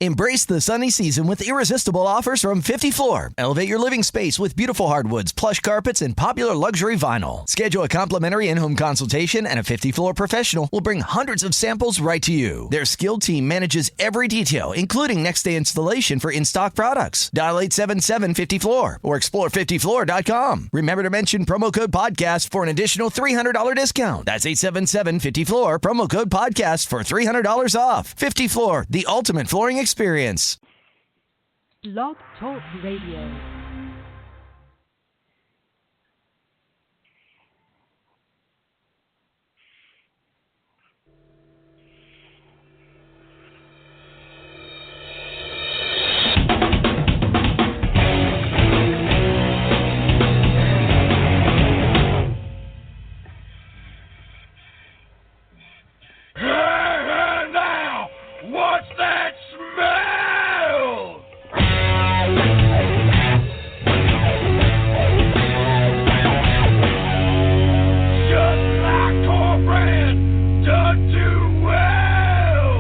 Embrace the sunny season with irresistible offers from 50 Floor. Elevate your living space with beautiful hardwoods, plush carpets, and popular luxury vinyl. Schedule a complimentary in-home consultation and a 50 Floor professional will bring hundreds of samples right to you. Their skilled team manages every detail, including next-day installation for in-stock products. Dial 877-50-FLOOR or explore 50floor.com. Remember to mention promo code podcast for an additional $300 discount. That's 877-50-FLOOR, promo code podcast for $300 off. 50 Floor, the ultimate flooring experience. Blog Talk Radio. Now, what's that smell? Just like cornbread done too well.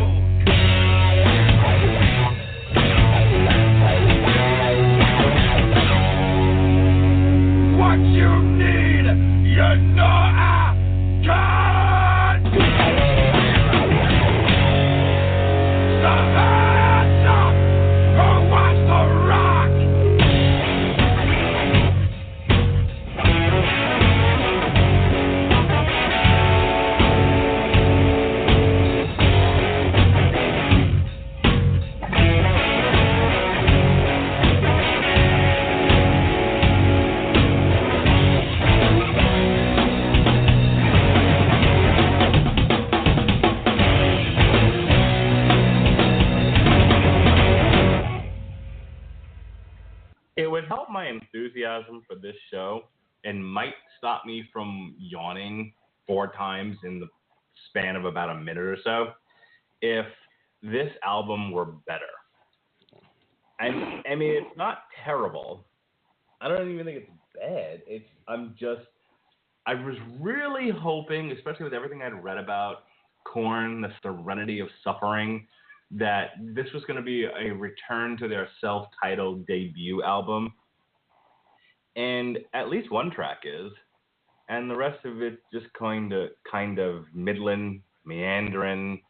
What you need, you know I got. It would help my enthusiasm for this show and might stop me from yawning 4 times in the span of about a minute or so if this album were better. And I mean, it's not terrible. I don't even think it's bad. I was really hoping, especially with everything I'd read about Korn, The Serenity of Suffering, that this was going to be a return to their self-titled debut album. And at least one track is. And the rest of it just kind of middling, meandering,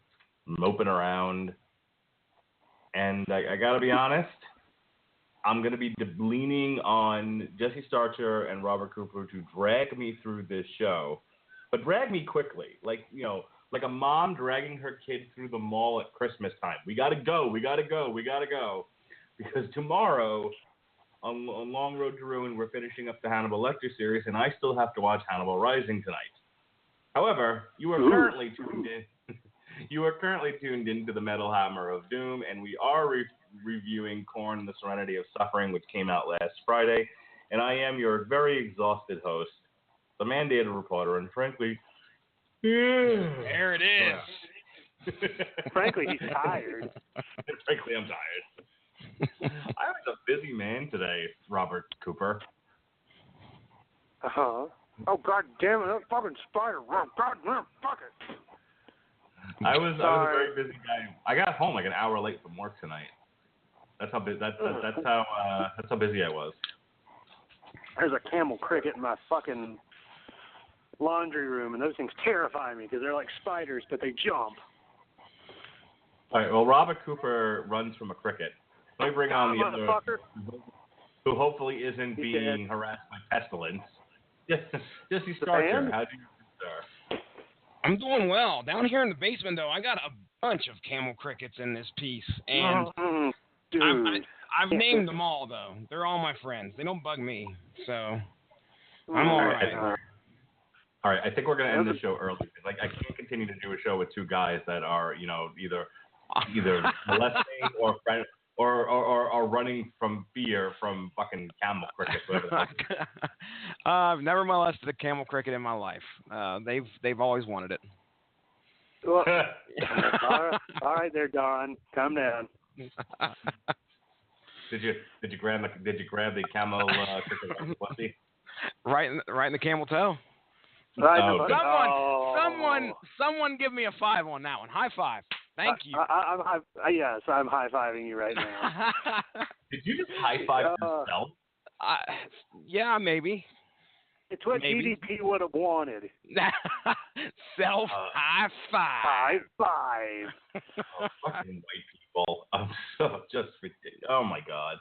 moping around. And I got to be honest, I'm going to be leaning on Jesse Starcher and Robert Cooper to drag me through this show. But drag me quickly. Like a mom dragging her kid through the mall at Christmas time. We gotta go. Because tomorrow, on Long Road to Ruin, we're finishing up the Hannibal Lecter series, and I still have to watch Hannibal Rising tonight. However, you are currently tuned in. You are currently tuned into the Metal Hammer of Doom, and we are reviewing Korn The Serenity of Suffering, which came out last Friday. And I am your very exhausted host, the mandated reporter, and frankly, there it is. Frankly, he's tired. Frankly, I'm tired. I was a busy man today, Robert Cooper. Uh-huh. Oh, God damn it, that fucking spider. God damn, fuck it. I was a very busy guy. I got home like an hour late from work tonight. That's how busy I was. There's a camel cricket in my fucking laundry room, and those things terrify me because they're like spiders, but they jump. All right, well, Robert Cooper runs from a cricket. Let me bring on the other, who hopefully isn't being harassed by pestilence. Jesse Starcher, how'd you do, sir? I'm doing well. Down here in the basement, though, I got a bunch of camel crickets in this piece, and I've named them all, though. They're all my friends. They don't bug me, so I'm all right. All right, I think we're going to end the show early. Like, I can't continue to do a show with 2 guys that are, either molesting or running from fear from fucking camel crickets. I've never molested a camel cricket in my life. They've always wanted it. Well, all right, there, Don. Calm down. Did you grab the camel cricket pussy? Right in the camel toe. Right. Someone give me a 5 on that one. High five. Thank you. Yes, I'm high-fiving you right now. Did you just high-five yourself? Yeah, maybe. It's what GDP would have wanted. Self high five. High five. Fucking white people. I'm so just ridiculous. Oh my God.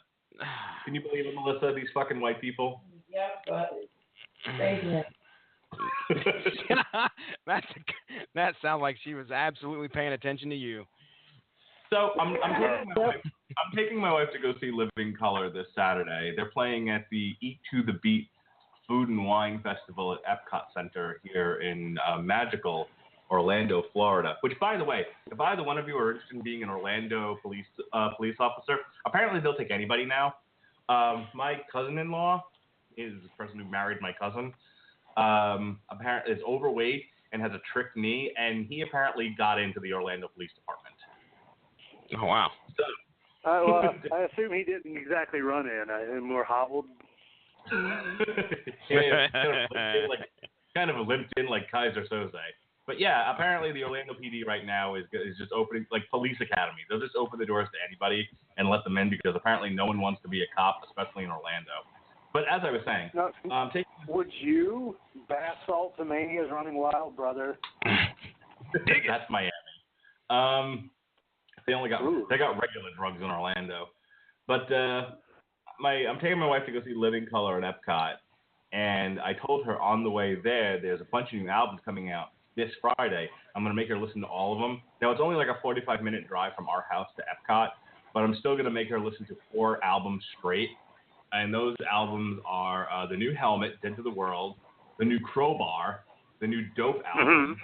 Can you believe it, Melissa? These fucking white people. Yep, but crazy. That sounds like she was absolutely paying attention to you. So I'm taking my wife to go see Living Color this Saturday. They're playing at the Eat to the Beat Food and Wine Festival at Epcot Center here in magical Orlando, Florida. Which, by the way, if either one of you are interested in being an Orlando police officer, apparently they'll take anybody now. My cousin-in-law is the person who married my cousin. Apparently is overweight and has a trick knee, and he apparently got into the Orlando Police Department. Oh wow! I assume he didn't exactly run in, more hobbled. Yeah, kind of limped in like Kaiser Soze. But yeah, apparently the Orlando PD right now is just opening like police academy. They'll just open the doors to anybody and let them in because apparently no one wants to be a cop, especially in Orlando. But as I was saying, would you? Bath salt to mania is running wild, brother. That's Miami. They got regular drugs in Orlando. But I'm taking my wife to go see Living Color at Epcot, and I told her on the way there's a bunch of new albums coming out this Friday. I'm going to make her listen to all of them. Now, it's only like a 45-minute drive from our house to Epcot, but I'm still going to make her listen to 4 albums straight. And those albums are The New Helmet, Dead to the World, The New Crowbar, The New Dope album,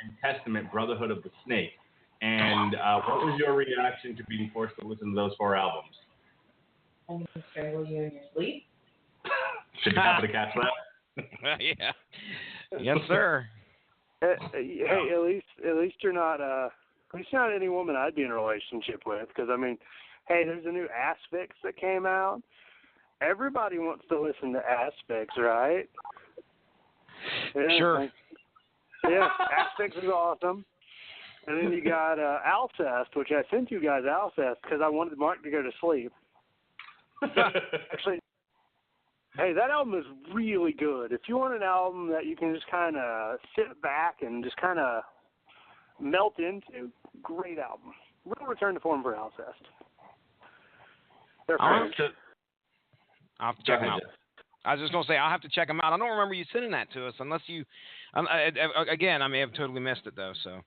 and Testament, Brotherhood of the Snake. And what was your reaction to being forced to listen to those 4 albums? I'm going to strangle you in your sleep. Did you happen to catch that? Yeah. Yes, sir. Hey, at least you're not any woman I'd be in a relationship with. Because I mean, hey, there's a new Asphyx that came out. Everybody wants to listen to Asphyx, right? Yeah, sure. Yeah, Asphyx is awesome. And then you got Alcest, which I sent you guys Alcest because I wanted Mark to go to sleep. Actually, hey, that album is really good. If you want an album that you can just kind of sit back and just kind of melt into, great album. Real return to form for Alcest. They're French. I'll have to check them out. I was just going to say, I'll have to check them out. I don't remember you sending that to us unless you, again, I may have totally missed it though, so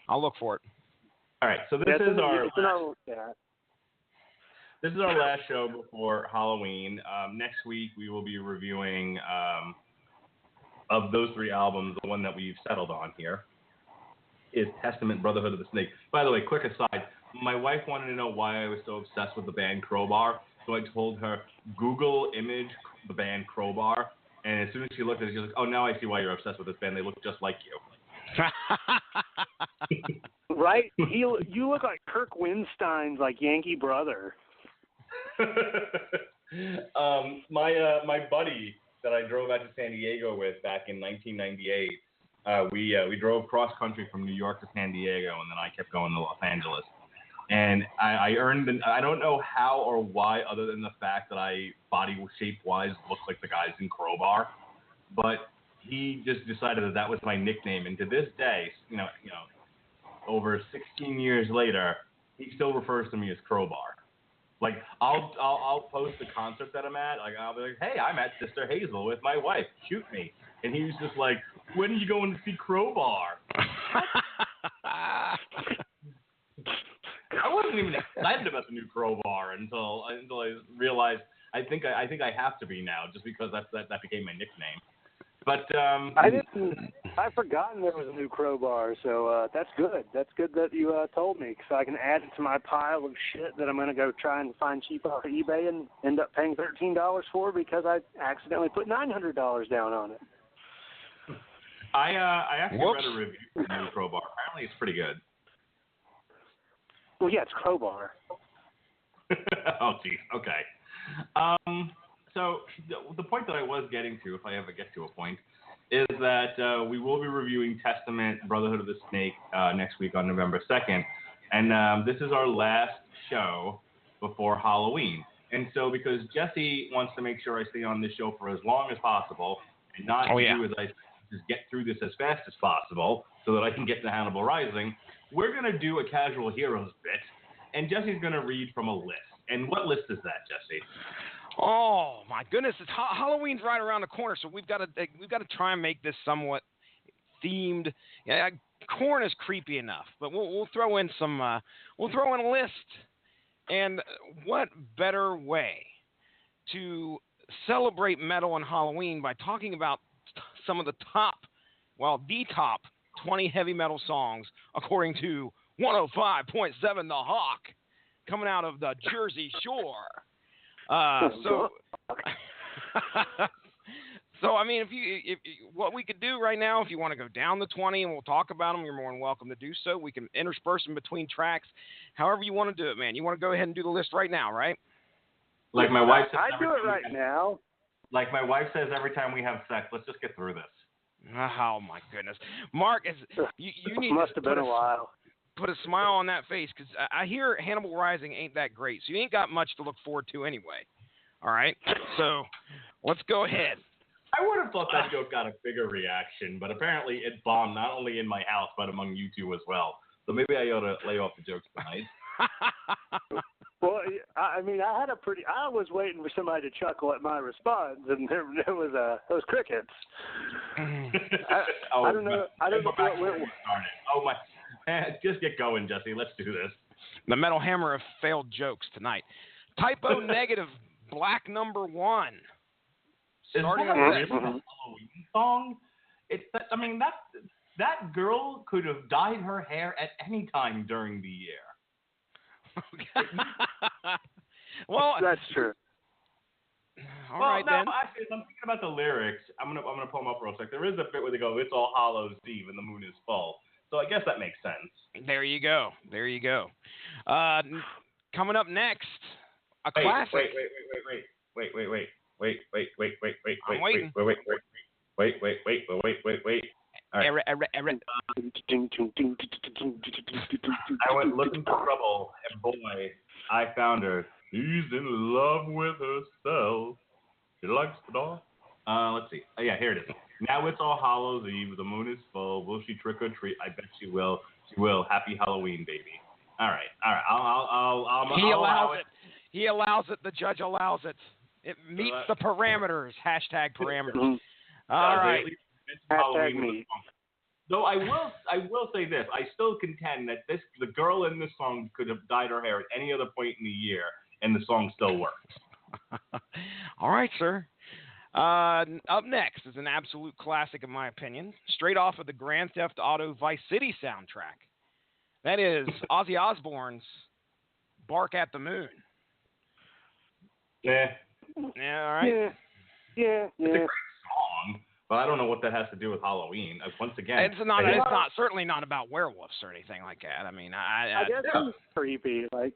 I'll look for it. All right, so this is our last show before Halloween. Next week we will be reviewing, of those 3 albums, the one that we've settled on here is Testament, Brotherhood of the Snake. By the way, quick aside, my wife wanted to know why I was so obsessed with the band Crowbar, so I told her, Google image the band Crowbar, and as soon as she looked at it, she was like, oh, now I see why you're obsessed with this band. They look just like you. Right? You look like Kirk Winstein's like Yankee brother. My buddy that I drove out to San Diego with back in 1998, we drove cross country from New York to San Diego, and then I kept going to Los Angeles. And I earned, I don't know how or why, other than the fact that I body shape wise look like the guys in Crowbar, but he just decided that was my nickname, and to this day, you know, over 16 years later, he still refers to me as Crowbar. Like I'll post the concert that I'm at, like I'll be like, hey, I'm at Sister Hazel with my wife, shoot me, and he was just like, when are you going to see Crowbar? I wasn't even excited about the new Crowbar until I realized I think I have to be now, just because that became my nickname. But I've forgotten there was a new Crowbar, so that's good. That's good that you told me, so I can add it to my pile of shit that I'm going to go try and find cheap off of eBay and end up paying $13 for because I accidentally put $900 down on it. I actually read a review for the new Crowbar. Apparently, it's pretty good. Well, yeah, it's Crowbar. Oh, geez. Okay. So the point that I was getting to, if I ever get to a point, is that we will be reviewing Testament, Brotherhood of the Snake next week on November 2nd. And this is our last show before Halloween. And so because Jesse wants to make sure I stay on this show for as long as possible and not do as I just get through this as fast as possible so that I can get to Hannibal Rising, we're going to do a Casual Heroes bit, and Jesse's going to read from a list. And what list is that, Jesse? Oh my goodness! It's Halloween's right around the corner, so we've got to try and make this somewhat themed. Yeah, Korn is creepy enough, but we'll throw in some. We'll throw in a list. And what better way to celebrate metal on Halloween by talking about some of the top 20 heavy metal songs according to 105.7 The Hawk, coming out of the Jersey Shore. So I mean, if what we could do right now, if you want to go down the 20 and we'll talk about them, you're more than welcome to do so. We can intersperse them between tracks, however you want to do it, man. You want to go ahead and do the list right now, right? Like my wife says. I'd do it right now. Like my wife says every time we have sex, let's just get through this. Oh my goodness, Mark, you need must have been a while. Put a smile on that face, because I hear Hannibal Rising ain't that great, so you ain't got much to look forward to anyway. All right, so let's go ahead. I would have thought that joke got a bigger reaction, but apparently it bombed not only in my house, but among you two as well. So maybe I ought to lay off the jokes tonight. Well, I mean, I was waiting for somebody to chuckle at my response, and there was those crickets. I don't know. I don't know what went. Oh my! Just get going, Jesse. Let's do this. The Metal Hammer of failed jokes tonight. Typo negative. Black number 1. Starting on a Halloween song. That girl could have dyed her hair at any time during the year. Well, that's true. All right, then. Actually, as I'm thinking about the lyrics, I'm gonna pull them up real quick. There is a bit where they go, "It's All Hallows Eve and the moon is full," so I guess that makes sense. There you go. Coming up next, a classic. Wait. I'm waiting. Wait. All right. I went looking for trouble, and boy, I found her. She's in love with herself. She likes the dog. Let's see. Oh, yeah, here it is. Now it's All Hallows Eve. The moon is full. Will she trick or treat? I bet she will. She will. Happy Halloween, baby. All right. He allows it. He allows it. The judge allows it. It meets the parameters. Hashtag parameters. All right. Hashtag me. Though I will say this. I still contend that the girl in this song could have dyed her hair at any other point in the year, and the song still works. All right, sir. Up next is an absolute classic, in my opinion, straight off of the Grand Theft Auto Vice City soundtrack. That is Ozzy Osbourne's "Bark at the Moon." Yeah. Yeah. All right. Yeah. It's a great song, but I don't know what that has to do with Halloween. Once again, it's not certainly not about werewolves or anything like that. I mean, I guess it's creepy. Like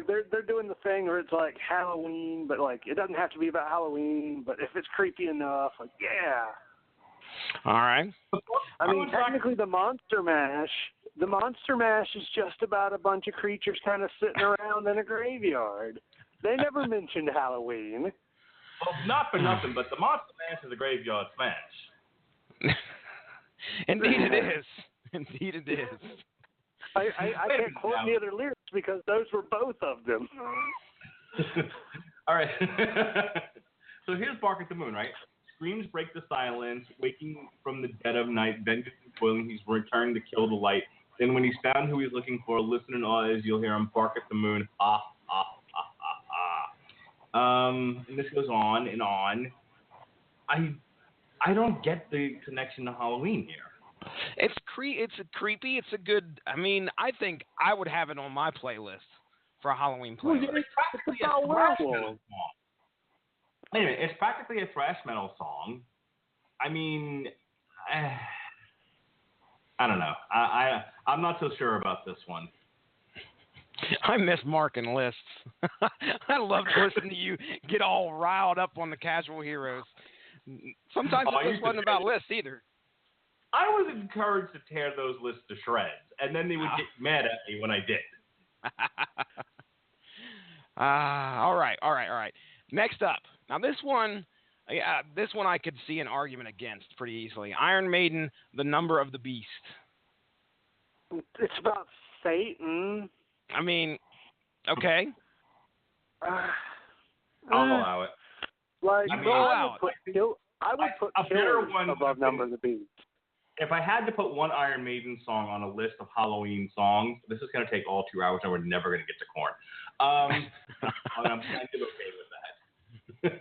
they're doing the thing where it's like Halloween, but like it doesn't have to be about Halloween. But if it's creepy enough, like yeah. All right. I mean, technically, the Monster Mash is just about a bunch of creatures kind of sitting around in a graveyard. They never mentioned Halloween. Well, not for nothing, but the Monster Mash is a graveyard smash. Indeed it is. Indeed it is. I can't quote the other lyrics because those were both of them. All right. So here's Bark at the Moon, right? Screams break the silence, waking from the dead of night, vengeance is boiling, he's returned to kill the light. Then when he's found who he's looking for, listen in awe as you'll hear him bark at the moon, ah, ah, ah, ah, ah. And this goes on and on. I don't get the connection to Halloween here. It's creepy. It's a good. I mean, I think I would have it on my playlist for a Halloween playlist. It's practically a thrash metal song. Wait a minute, it's practically a thrash metal song. I mean, I don't know. I'm not so sure about this one. I miss Mark and lists. I love to listen to you get all riled up on the Casual Heroes. Sometimes it just wasn't about lists either. I was encouraged to tear those lists to shreds, and then they would get mad at me when I did. All right. Next up. Now this one I could see an argument against pretty easily. Iron Maiden, The Number of the Beast. It's about Satan. I mean, okay. I'll allow it. Like, I would put a better Killers one above Number of the Beast. If I had to put one Iron Maiden song on a list of Halloween songs, this is going to take all 2 hours, and we're never going to get to Korn. I'm kind of okay with that.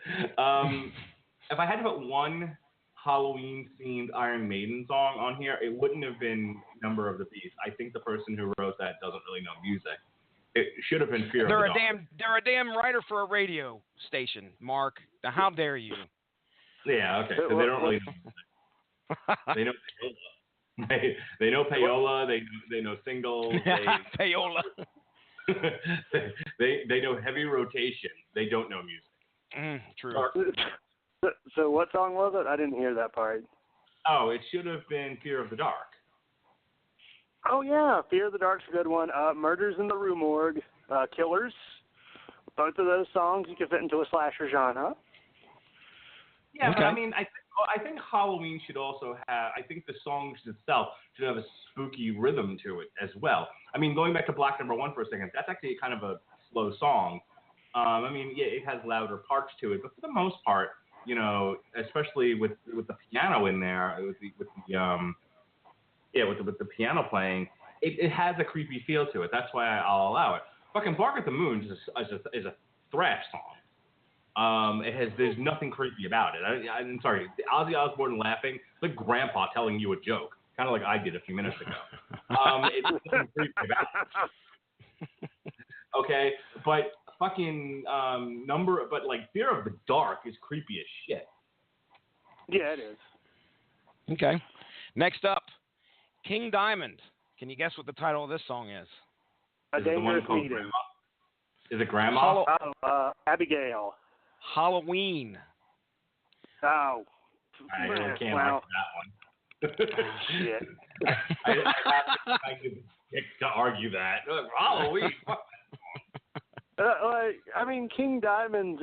If I had to put one Halloween-themed Iron Maiden song on here, it wouldn't have been Number of the Beast. I think the person who wrote that doesn't really know music. It should have been Fear of the Dark. They're a damn writer for a radio station, Mark. Now, how dare you? Yeah, okay. So they don't really know music. They know payola. They know payola. They know singles. Payola. they know heavy rotation. They don't know music. True. So what song was it? I didn't hear that part. Oh, it should have been Fear of the Dark. Oh yeah, Fear of the Dark's a good one. Murders in the Rue Morgue, Killers. Both of those songs you can fit into a slasher genre. Yeah, okay. But I mean, I think Halloween should also have. I think the songs itself should have a spooky rhythm to it as well. I mean, going back to Black Number 1 for a second, that's actually kind of a slow song. I mean, yeah, it has louder parts to it, but for the most part, you know, especially with the piano in there, with the piano playing, it has a creepy feel to it. That's why I'll allow it. Fucking Bark at the Moon is a thrash song. There's nothing creepy about it. I'm sorry, Ozzy Osbourne laughing, it's like Grandpa telling you a joke, kind of like I did a few minutes ago. It's nothing creepy about it. Okay, but fucking Fear of the Dark is creepy as shit. Yeah, it is. Okay. Next up, King Diamond. Can you guess what the title of this song is? A Dangerous Meeting. Is it Grandma? Abigail. Halloween. Oh. I really can't argue that one. Shit. I have to argue that. Halloween. King Diamond's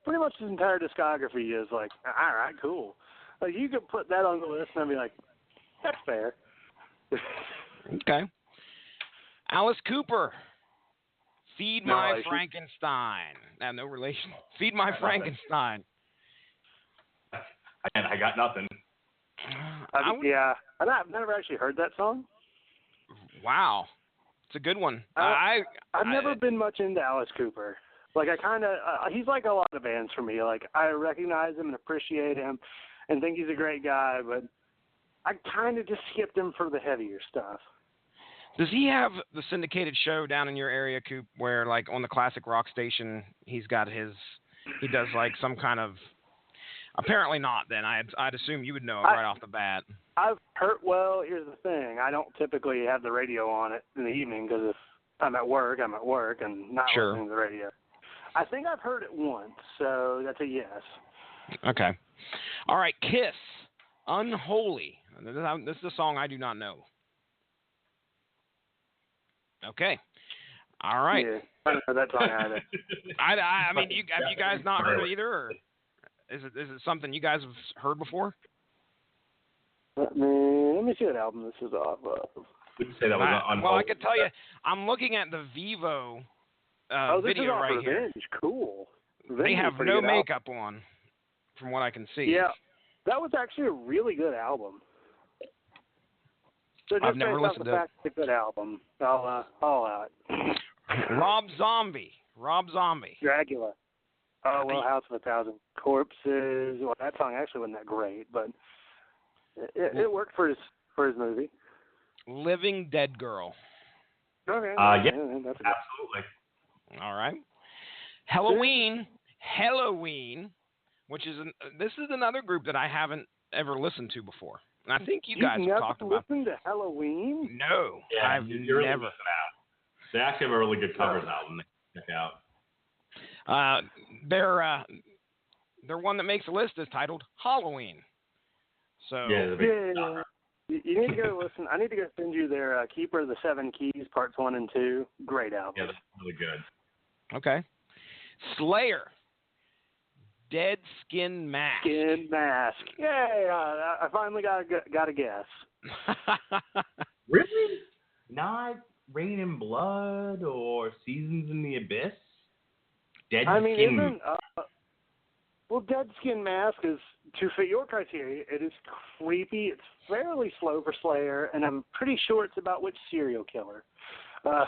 pretty much his entire discography is like, all right, cool. Like, you could put that on the list and I'd be like, that's fair. Okay. Alice Cooper. Feed My Frankenstein. No relation. Feed My Frankenstein. And I got nothing. Yeah. And I've never actually heard that song. Wow. It's a good one. I've never been much into Alice Cooper. Like, I kind of, he's like a lot of bands for me. Like, I recognize him and appreciate him and think he's a great guy, but I kind of just skipped him for the heavier stuff. Does he have the syndicated show down in your area, Coop, where, like, on the classic rock station, he does, like, some kind of, apparently not, then. I'd assume you would know it right off the bat. Here's the thing. I don't typically have the radio on it in the evening because if I'm at work and not listening to the radio. I think I've heard it once, so that's a yes. Okay. All right, Kiss, Unholy. This is a song I do not know. Okay. All right. Yeah, I don't know that song either. I mean, have you guys not heard it either, or is it something you guys have heard before? Let me see what album this is off of. Say that was Unholy. Well, I can tell you, I'm looking at the Vivo video right here. Revenge. Cool. They have no makeup on, from what I can see. Yeah, that was actually a really good album. So I've never listened to it. It's a good album. I'll allow it. Rob Zombie. Dracula. Oh, well, House of a Thousand Corpses. Well, that song actually wasn't that great, but it worked for his movie. Living Dead Girl. Okay. Yeah, that's absolutely. All right. Halloween, which is this is another group that I haven't ever listened to before. And I think you guys have talked about. You've never listened to Halloween? No, yeah, I've you're never. Really they actually have a really good covers album. Check out. Their one that makes the list is titled Halloween. So Yeah. You need to go listen. I need to go send you their Keeper of the Seven Keys, parts 1 and 2. Great album. Yeah, that's really good. okay. Slayer. Dead Skin Mask. Skin Mask. Yay! I finally got a guess. Really? Not Rain and Blood or Seasons in the Abyss? Dead Skin. Isn't well, Dead Skin Mask is, to fit your criteria, it is creepy. It's fairly slow for Slayer, and I'm pretty sure it's about which serial killer. All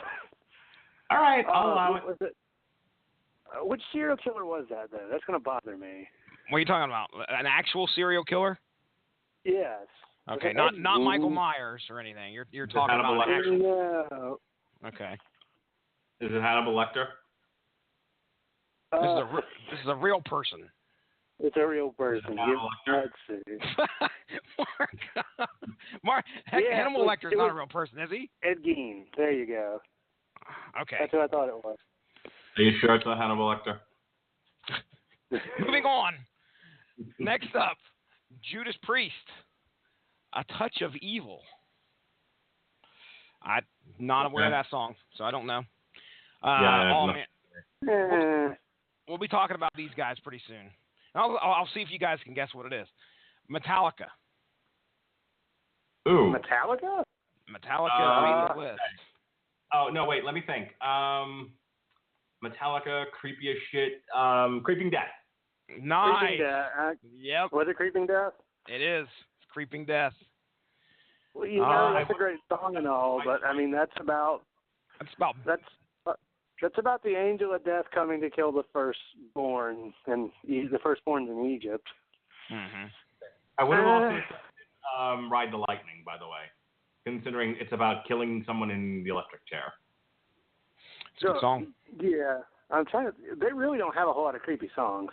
right, I'll allow it. Which serial killer was that, though? That's going to bother me. What are you talking about? An actual serial killer? Yes. Okay, not Michael Myers or anything. You're talking Hannibal about an actual. No. Okay. Is it Hannibal Lecter? This is a real person. It's a real person. Hannibal Lecter? Let's see. Hannibal Lecter's not a real person, is he? Ed Gein. There you go. Okay. That's what I thought it was. Are you sure it's not Hannibal Lecter? Moving on. Next up, Judas Priest. A Touch of Evil. I'm not aware of that song, so I don't know. We'll be talking about these guys pretty soon. I'll see if you guys can guess what it is. Metallica. Ooh. Metallica? Metallica made the list. Oh, no, wait, let me think. Metallica, creepy as shit. Creeping Death. Nice. Creeping Death. Yep. Was it Creeping Death? It is. It's Creeping Death. Well, that's a great song and all, but that's about the angel of death coming to kill the firstborn, and the firstborns in Egypt. Mm-hmm. I would have also said Ride the Lightning, by the way, considering it's about killing someone in the electric chair. It's a good song. Yeah, they really don't have a whole lot of creepy songs.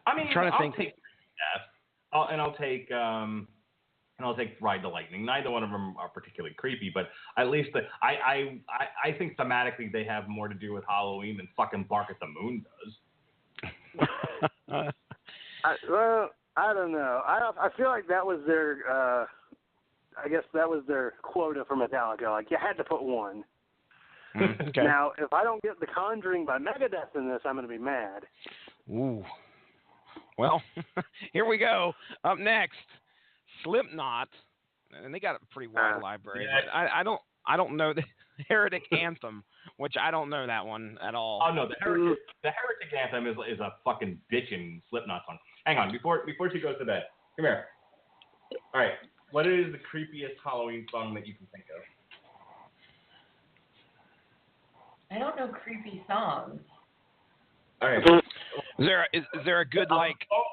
I'm trying to think. Take Death, and I'll take Ride the Lightning. Neither one of them are particularly creepy, but at least I think thematically they have more to do with Halloween than fucking Bark at the Moon does. I don't know. I feel like that was their. I guess that was their quota for Metallica. Like, you had to put one. Okay. Now, if I don't get The Conjuring by Megadeth in this, I'm going to be mad. Ooh. Well, here we go. Up next, Slipknot, and they got a pretty wide library. Yeah. But I don't know the Heretic Anthem, which I don't know that one at all. Oh no, the Heretic Anthem is a fucking bitchin' Slipknot song. Hang on, before she goes to bed, come here. All right, what is the creepiest Halloween song that you can think of? I don't know creepy songs. All right. Is there a good like? Oh,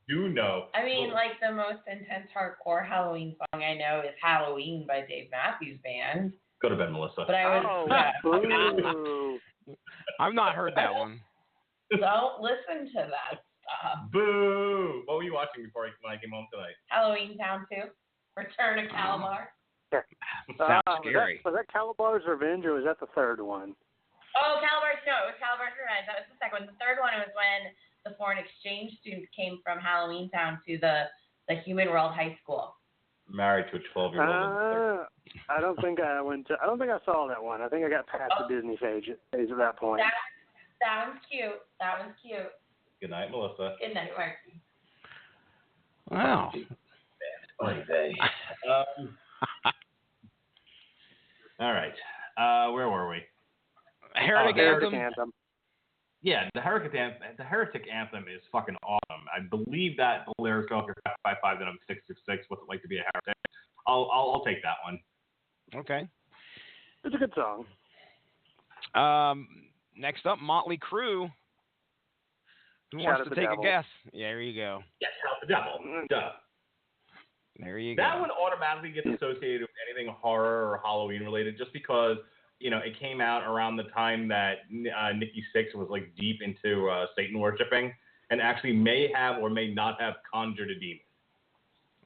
you do know. I mean, like the most intense hardcore Halloween song I know is "Halloween" by Dave Matthews Band. Go to bed, Melissa. But I was I've not heard that one. Don't listen to that stuff. Boo! What were you watching when I came home tonight? Halloween Town 2, Return of Calabar. Sounds scary. Was that Calabar's Revenge, or was that the third one? Oh, it was Calabar's Revenge. That was the second one. The third one was when the foreign exchange students came from Halloween Town to the Human World High School. Married to a 12-year-old. I don't think I saw that one. I think I got past the Disney phase at that point. That one's cute. That one's cute. Good night, Melissa. Good night, Marky. Wow. All right. Where were we? Heretic Anthem. Yeah, the Heretic Anthem is fucking awesome. I believe that the lyrics go, if you're 555, then I'm 666. What's it like to be a heretic? I'll take that one. Okay. It's a good song. Next up, Motley Crue. Who wants to take a guess? Yeah, there you go. Yes, Shout the Devil. Duh. There you go. That one automatically gets associated with anything horror or Halloween related, just because it came out around the time that Nikki Sixx was like deep into Satan worshiping, and actually may have or may not have conjured a demon.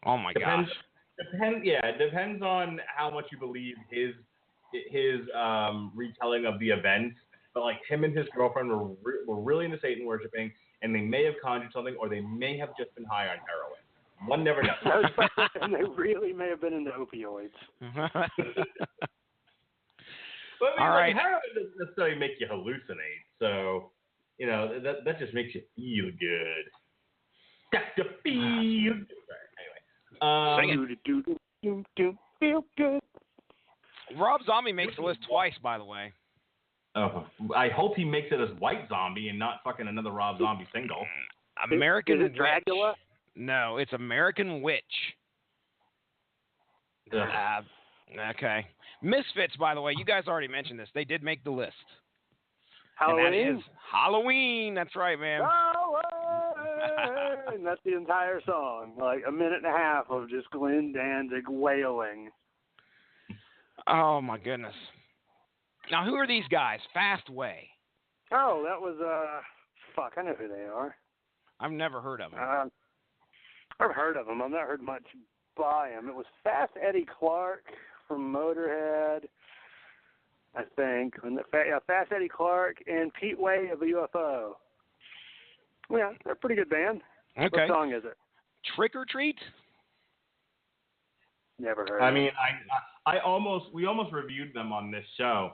Oh my gosh. It depends on how much you believe his retelling of the events but like him and his girlfriend were really into Satan worshiping, and they may have conjured something, or they may have just been high on heroin. One never knows. And they really may have been into opioids. But I mean, All right. heroin doesn't necessarily make you hallucinate, so that just makes you feel good. Got to feel good. Anyway, Feel good. Rob Zombie makes the list twice, by the way. oh, I hope he makes it as White Zombie and not fucking another Rob Zombie single. American Is it Dracula? Witch. No, it's American Witch. Okay. Misfits, by the way, you guys already mentioned this. They did make the list. Halloween? And that is Halloween. That's right, man. And that's the entire song. Like a minute and a half of just Glenn Danzig wailing. Oh, my goodness. Now, who are these guys? Fast Way. Oh, that was, fuck, I know who they are. I've never heard of them. I've heard of them. I've not heard much by them. It was Fast Eddie Clark from Motorhead, I think. And Fast Eddie Clark and Pete Way of UFO. Yeah, they're a pretty good band. Okay. What song is it? Trick or Treat? Never heard I of mean, it. we almost reviewed them on this show,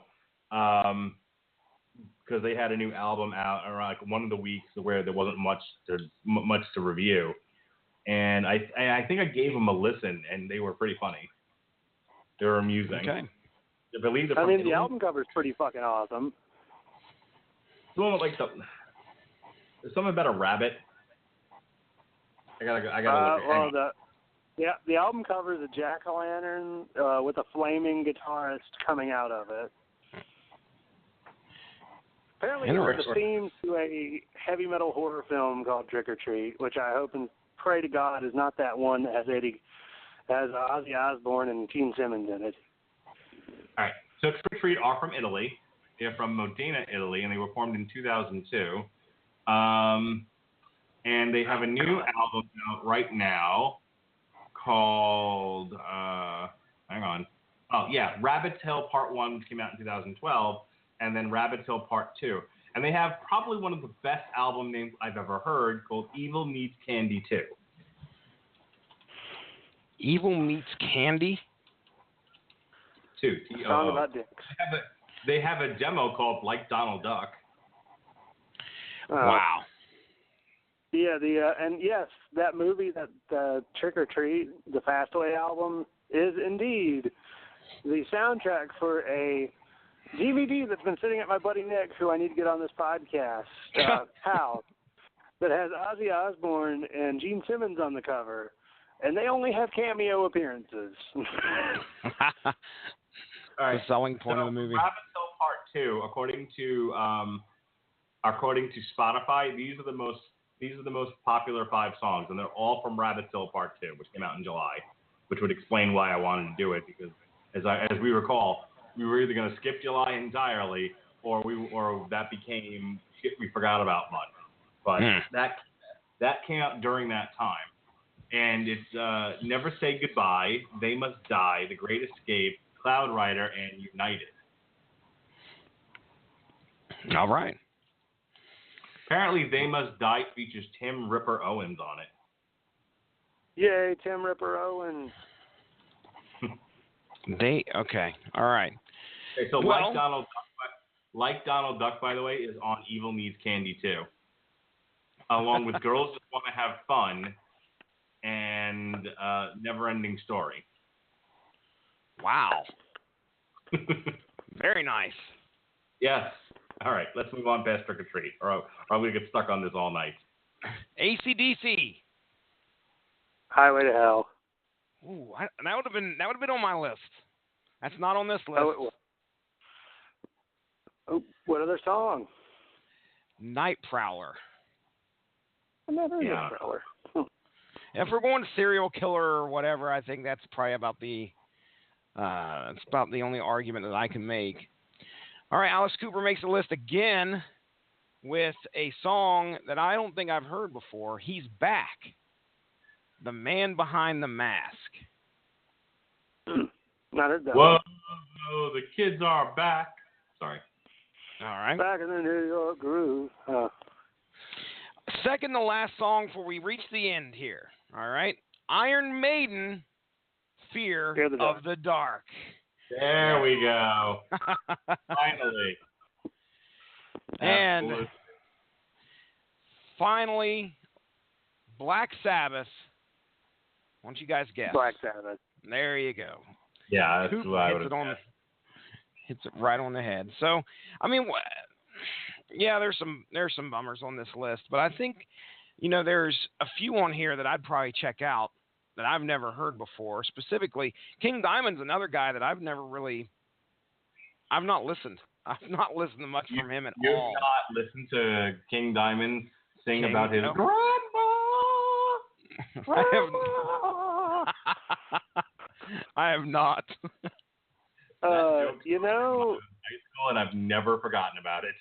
because they had a new album out around like one of the weeks where there wasn't much to review, and I think I gave them a listen, and they were pretty funny. They were amusing. Okay. I believe I mean, the album cover is pretty fucking awesome. There's something about a rabbit. I gotta look. The album cover is a jack-o'-lantern with a flaming guitarist coming out of it. Apparently, it's the theme to a heavy metal horror film called Trick or Treat, which I hope and pray to God is not that one that has Ozzy Osbourne and Gene Simmons in it. All right. So Trick or Treat are from Italy. They're from Modena, Italy, and they were formed in 2002. And they have a new album out right now called, hang on. Oh, yeah, Rabbit Tail Part 1, which came out in 2012, and then Rabbit Tail Part 2. And they have probably one of the best album names I've ever heard called Evil Meets Candy 2. Evil Meets Candy? 2. Song about dicks. They have a demo called Like Donald Duck. Wow. Yeah, and yes, that movie, that Trick or Treat, the Fastway album, is indeed the soundtrack for a DVD that's been sitting at my buddy Nick, who I need to get on this podcast, house, that has Ozzy Osbourne and Gene Simmons on the cover, and they only have cameo appearances. All right. The selling point of the movie. Rabbit Tail Part 2, according to Spotify, these are the most popular 5 songs, and they're all from Rabbit Tail Part 2, which came out in July, which would explain why I wanted to do it, because as we recall, we were either going to skip July entirely, or that became shit we forgot about much. But that came out during that time, and it's Never Say Goodbye, They Must Die, The Great Escape, Cloud Rider, and United. All right. Apparently, They Must Die features Tim Ripper Owens on it. Yay, Tim Ripper Owens. Okay. All right. Okay, so Like Donald Duck, by the way, is on Evil Meets Candy too, along with Girls Just Want to Have Fun and Never Ending Story. Wow. Very nice. Yes. All right, let's move on past Trick or Treat, or I'm going to get stuck on this all night. AC/DC. Highway to Hell. Ooh, that would have been on my list. That's not on this list. What other song? Night Prowler. I never heard Night Prowler. If we're going serial killer or whatever, I think that's probably about the only argument that I can make. All right, Alice Cooper makes the list again with a song that I don't think I've heard before. He's Back. The Man Behind the Mask. Not heard that. Whoa, the kids are back. Sorry. All right. Back in the New York groove. Second to last song before we reach the end here. All right. Iron Maiden, Fear of the Dark. There we go. Finally. And Absolutely. finally, Black Sabbath. Why don't you guys guess? Black Sabbath. There you go. Yeah, that's Coop what I would hits have it hits it right on the head. So, I mean, yeah, there's some bummers on this list, but I think, there's a few on here that I'd probably check out that I've never heard before. Specifically, King Diamond's another guy that I've not listened. I've not listened to much from him at all. You've not listened to King Diamond sing about his grandma? I have not. High school, and I've never forgotten about it.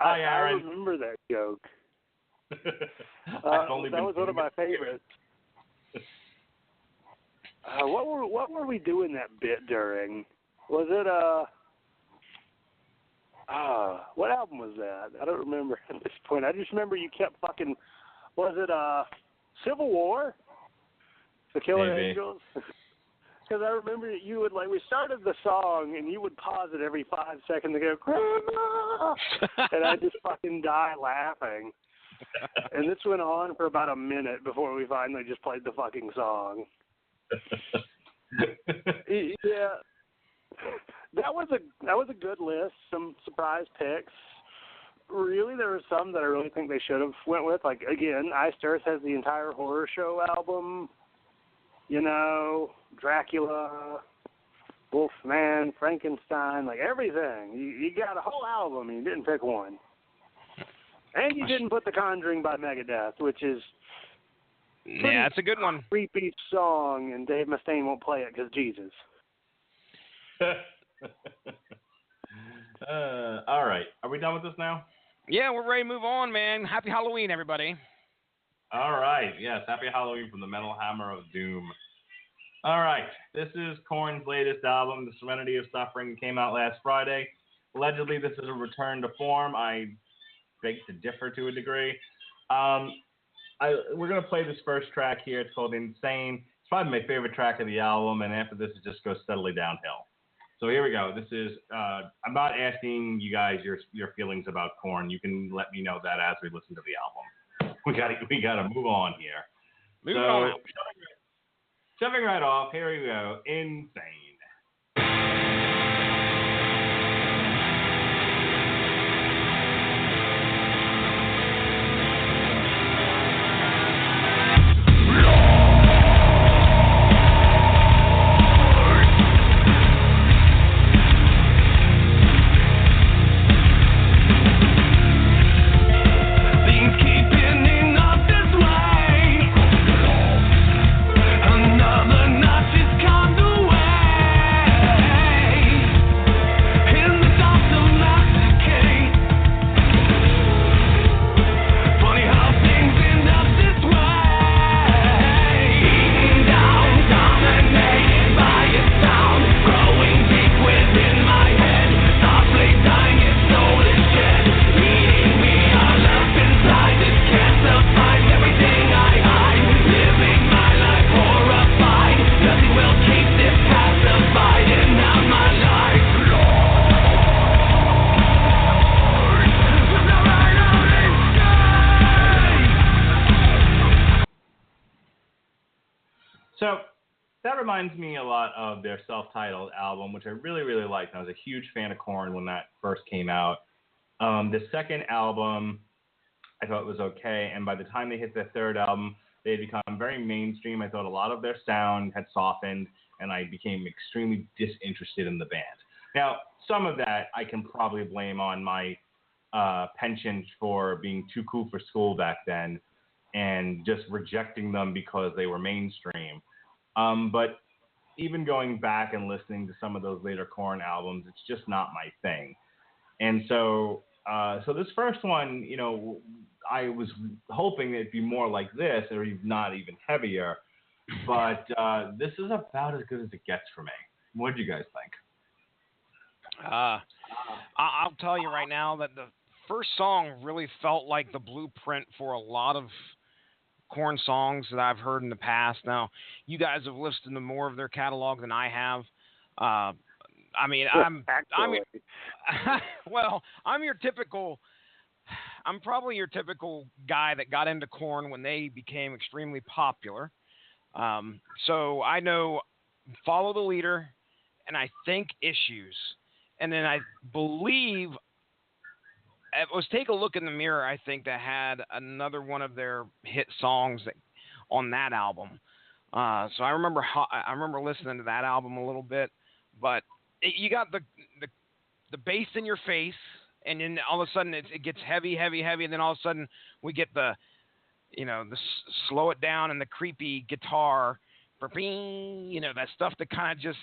Hi, Aaron. I remember that joke. That was one of my favorites. What were we doing that bit during? Was it what album was that? I don't remember at this point. I just remember you kept fucking. Was it Civil War? The Killer Angels? Because I remember you would, we started the song, and you would pause it every 5 seconds and go, Grandma! And I just fucking die laughing. And this went on for about a minute before we finally just played the fucking song. Yeah. That was a good list. Some surprise picks. Really, there were some that I really think they should have went with. Like, again, Iced Earth has the entire Horror Show album. Dracula, Wolfman, Frankenstein, everything. You got a whole album and you didn't pick one. And you didn't put The Conjuring by Megadeth, which is it's a good one. Creepy song, and Dave Mustaine won't play it because Jesus. All right. Are we done with this now? Yeah, we're ready to move on, man. Happy Halloween, everybody. All right. Yes, happy Halloween from the Metal Hammer of Doom. All right. This is Korn's latest album, The Serenity of Suffering, came out last Friday. Allegedly, this is a return to form. I beg to differ to a degree. We're going to play this first track here. It's called Insane. It's probably my favorite track of the album, and after this, it just goes steadily downhill. So here we go. This is, I'm not asking you guys your feelings about Korn. You can let me know that as we listen to the album. We gotta move on here. Moving on. Shoving right off, here we go. Insane. Another Nazi's come away. So that reminds me a lot of their self-titled album, which I really, really liked. I was a huge fan of Korn when that first came out. The second album, I thought was okay, and by the time they hit their third album, they had become very mainstream. I thought a lot of their sound had softened, and I became extremely disinterested in the band. Now, some of that I can probably blame on my penchant for being too cool for school back then and just rejecting them because they were mainstream. But even going back and listening to some of those later Korn albums, it's just not my thing. And so this first one, you know, I was hoping it'd be more like this, or not even heavier. But this is about as good as it gets for me. What did you guys think? I'll tell you right now that the first song really felt like the blueprint for a lot of Korn songs that I've heard in the past. Now, you guys have listened to more of their catalog than I have. I mean, I'm probably your typical guy that got into Korn when they became extremely popular. So I know Follow the Leader, and I think Issues. And then I believe it was Take a Look in the Mirror, I think, that had another one of their hit songs on that album. So I remember listening to that album a little bit. But you got the bass in your face, and then all of a sudden it gets heavy, and then all of a sudden we get the slow it down and the creepy guitar, that stuff that kind of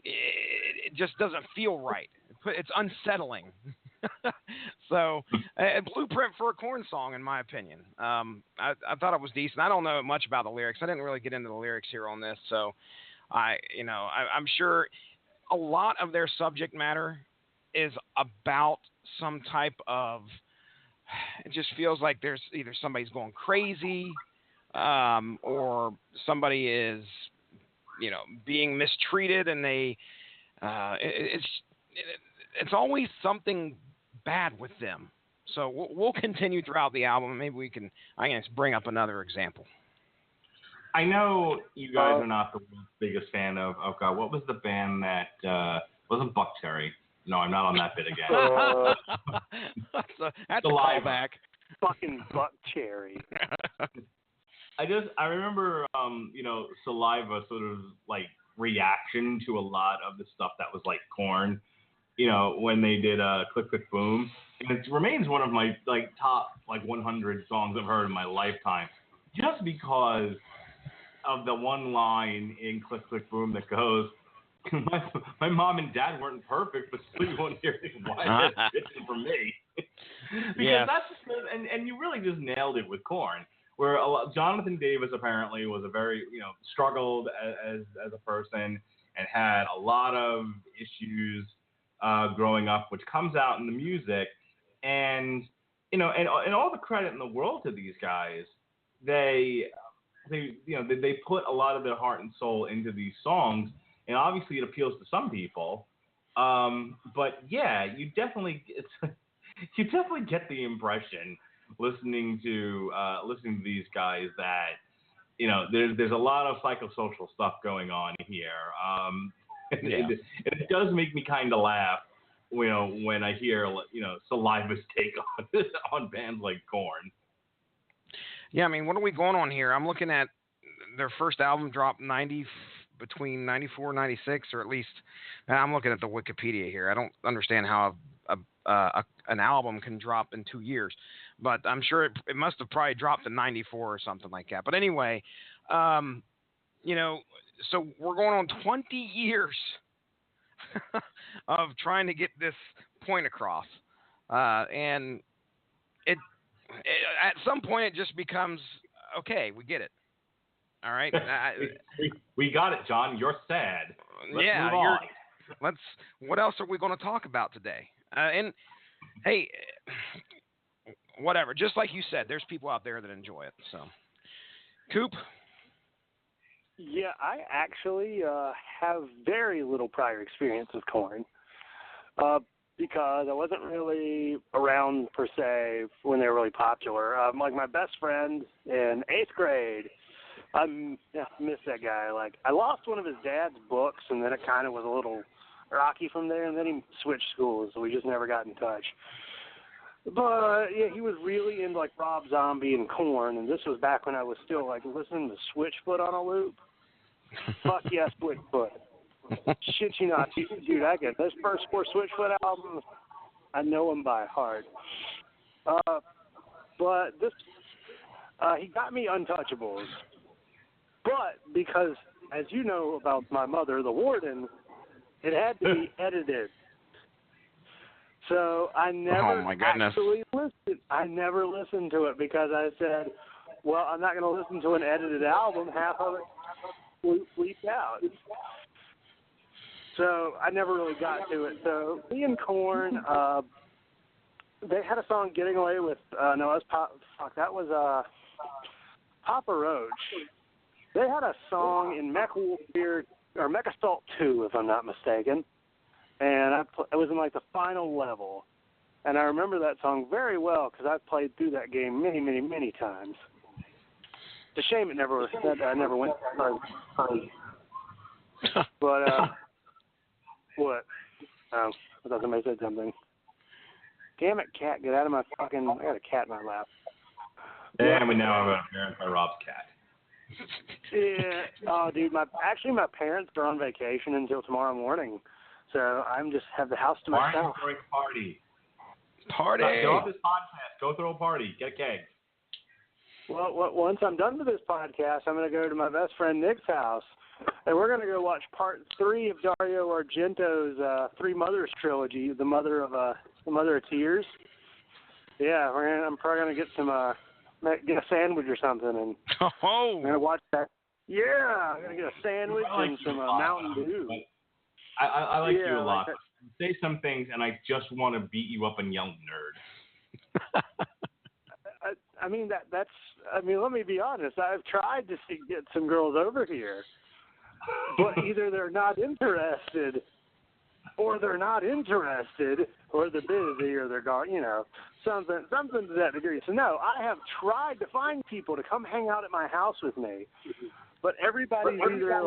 it just doesn't feel right. It's unsettling. So a blueprint for a Korn song, in my opinion. I thought it was decent. I don't know much about the lyrics. I didn't really get into the lyrics here on this, so I'm sure a lot of their subject matter is about some type of. It just feels like there's either somebody's going crazy, or somebody is, being mistreated, and it's always something bad with them. So we'll continue throughout the album. Maybe I can bring up another example. I know you guys are not the biggest fan of God. What was the band that wasn't Buckcherry? No, I'm not on that bit again. That's a callback. Fucking Buckcherry. I remember, Saliva sort of like reaction to a lot of the stuff that was like Korn, when they did Click Click Boom. And it remains one of my top 100 songs I've heard in my lifetime, just because of the one line in Click Click Boom that goes, my mom and dad weren't perfect, but still you won't hear anything why they're bitching for me. Because that's just, and you really just nailed it with Korn, where Jonathan Davis apparently was a very, struggled as a person and had a lot of issues growing up, which comes out in the music. And, and all the credit in the world to these guys, they put a lot of their heart and soul into these songs. And obviously it appeals to some people. But yeah, you definitely get the impression listening to these guys that, there's a lot of psychosocial stuff going on here. And it does make me kind of laugh, when I hear, Saliva's take on bands like Korn. Yeah, I mean, what are we going on here? I'm looking at their first album dropped between 94 and 96, or at least I'm looking at the Wikipedia here. I don't understand how an album can drop in 2 years, but I'm sure it must have probably dropped in 94 or something like that. But anyway, so we're going on 20 years of trying to get this point across, and it at some point it just becomes, okay, we get it. All right. We got it, John. You're sad. Let's move on. What else are we going to talk about today? And hey, whatever. Just like you said, there's people out there that enjoy it. So, Coop. Yeah, I actually have very little prior experience with Korn, because I wasn't really around per se when they were really popular. Like my best friend in 8th grade. I miss that guy. I lost one of his dad's books, and then it kind of was a little rocky from there, and then he switched schools, so we just never got in touch. But, yeah, he was really into, Rob Zombie and Korn, and this was back when I was still, listening to Switchfoot on a loop. Fuck yeah, Switchfoot. Shit you not, dude, I get those first 4 Switchfoot albums, I know them by heart. But this, he got me Untouchables. But because, as you know about my mother, the warden, it had to be edited. So I never actually listened. I never listened to it because I said, well, I'm not going to listen to an edited album. Half of it bleeped out. So I never really got to it. So me and Korn, they had a song "Getting Away with." No, that was Papa Roach. They had a song in Mecha Assault 2, if I'm not mistaken, and it was in like the final level. And I remember that song very well because I've played through that game many, many, many times. It's a shame I never went. But what? I thought somebody said something. Damn it, cat! Get out of my fucking! I got a cat in my lap. And we now have a parent by Rob's cat. Yeah. Oh, dude. My parents are on vacation until tomorrow morning, so I'm just have the house to myself. Why aren't you throwing a party? Party. Go off this podcast. Go throw a party. Get a keg. Well, once I'm done with this podcast, I'm going to go to my best friend Nick's house, and we're going to go watch part 3 of Dario Argento's Three Mothers trilogy, The Mother of Tears. Yeah, I'm probably going to get a sandwich or something, and I'm going to watch that. Yeah, I'm going to get a sandwich and some Mountain Dew. I like you a lot. Like say some things, and I just want to beat you up and yell nerd. I mean, that's. I mean, let me be honest. I've tried to get some girls over here, but either they're not interested, or they're busy, or they're gone. You know, something to that degree. So no, I have tried to find people to come hang out at my house with me, but everybody's either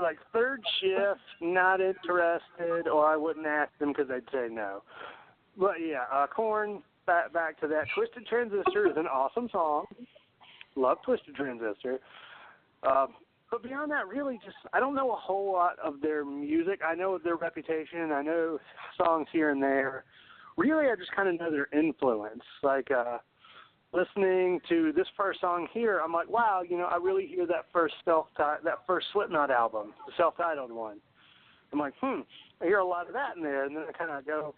like third shift, not interested, or I wouldn't ask them because they'd say no. But yeah, Korn. Back to that. Twisted Transistor is an awesome song. Love Twisted Transistor. But beyond that, really just, I don't know a whole lot of their music. I know their reputation. I know songs here and there. Really, I just kind of know their influence. Like, listening to this first song here, I'm like, wow, you know, I really hear that first Slipknot album, the self-titled one. I'm like, I hear a lot of that in there. And then I kind of go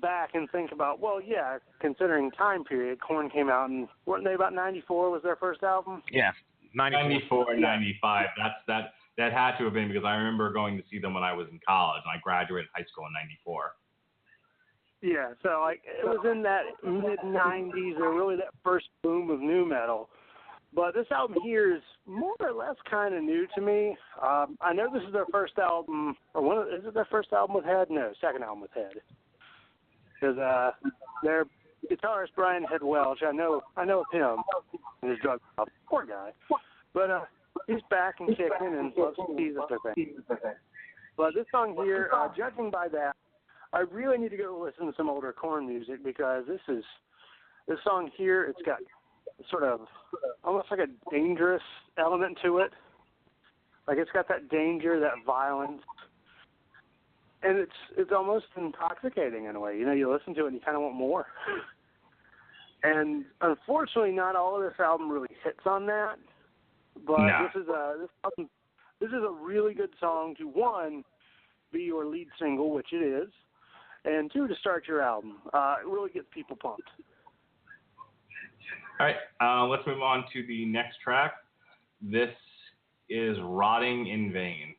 back and think about, well, yeah, considering time period, Korn came out, and weren't they about 94 was their first album? Yeah, 94, 95. That had to have been, because I remember going to see them when I was in college, and I graduated high school in 94. Yeah, so like it was in that mid-90s, or really that first boom of nu metal. But this album here is more or less kind of new to me. I know this is their first album, is it their first album with Head? No, second album with Head. Because their guitarist Brian Head Welch, I know of him and his drug problem. Poor guy. But he's back and kicking and loves Jesus, I think. But this song here, judging by that, I really need to go listen to some older Korn music, because this song here, it's got sort of almost like a dangerous element to it. Like it's got that danger, that violence. And it's almost intoxicating in a way. You know, you listen to it and you kind of want more. And unfortunately, not all of this album really hits on that. But No. this is a really good song to, one, be your lead single, which it is, and two, to start your album. It really gets people pumped. All right, let's move on to the next track. This is Rotting in Vain.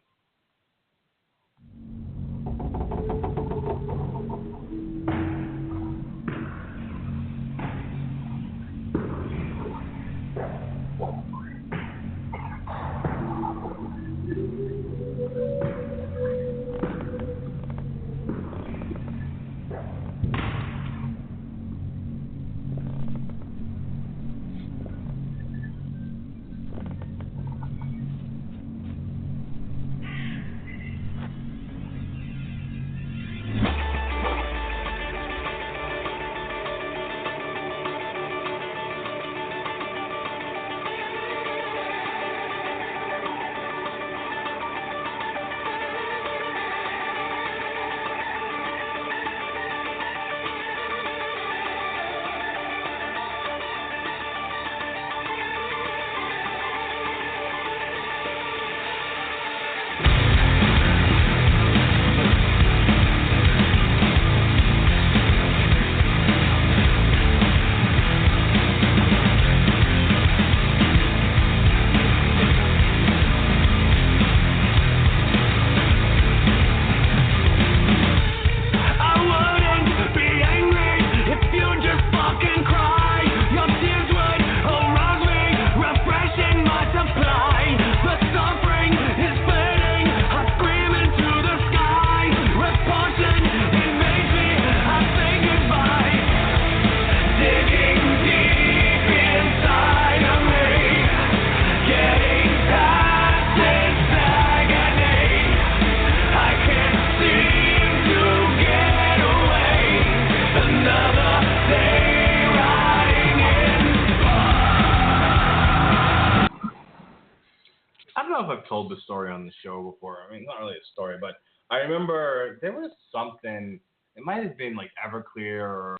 I've told this story on the show before. I mean, not really a story, but I remember there was something. It might have been like Everclear or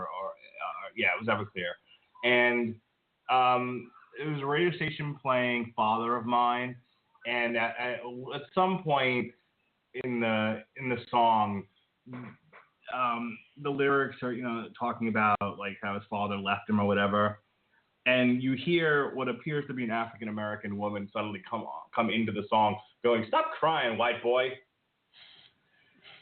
yeah, it was Everclear, and it was a radio station playing "Father of Mine," and at some point in the song, the lyrics are talking about like how his father left him or whatever, and you hear what appears to be an African American woman suddenly come into the song, going, "Stop crying, white boy."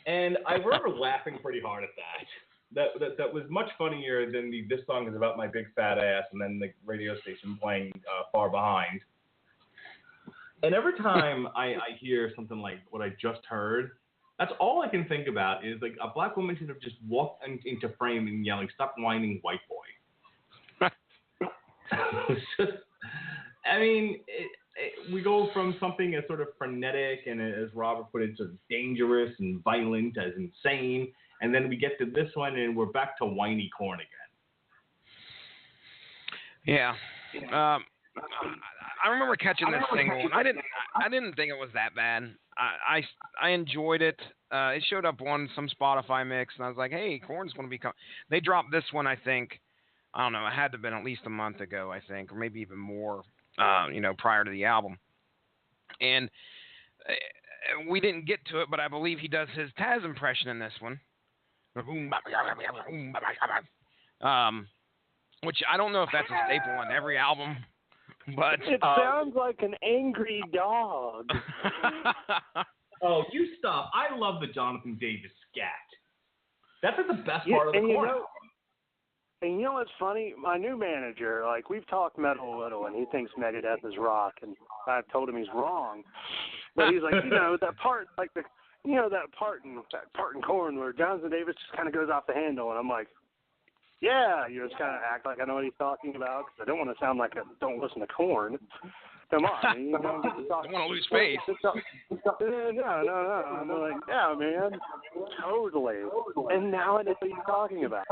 And I remember laughing pretty hard at that. That was much funnier than this song is about my big fat ass, and then the radio station playing Far Behind. And every time I hear something like what I just heard, that's all I can think about is like a black woman should have just walked into frame and yelling, "Stop whining, white boy." I mean, we go from something as sort of frenetic and, as Robert put it, sort of dangerous and violent as insane, and then we get to this one and we're back to whiny Korn again. Yeah. I remember catching this single, and I didn't think it was that bad. I enjoyed it. It showed up on some Spotify mix, and I was like, hey, Korn's going to be coming. They dropped this one, I think, I don't know, it had to have been at least a month ago, I think, or maybe even more, prior to the album. And we didn't get to it, but I believe he does his Taz impression in this one. Which I don't know if that's a staple on every album, but it sounds like an angry dog. Oh, you stop! I love the Jonathan Davis scat. That's like the best part of the Korn. And you know what's funny? My new manager, like, we've talked metal a little, and he thinks Megadeth is rock, and I've told him he's wrong. But he's like, that part, like that part in Korn where Jonathan Davis just kind of goes off the handle, and I'm like, yeah, just kind of act like I know what he's talking about, because I don't want to sound like I don't listen to Korn. Come on, you don't get to talk. I want to lose face. No. I'm like, yeah, man, totally. And now I know what you're talking about.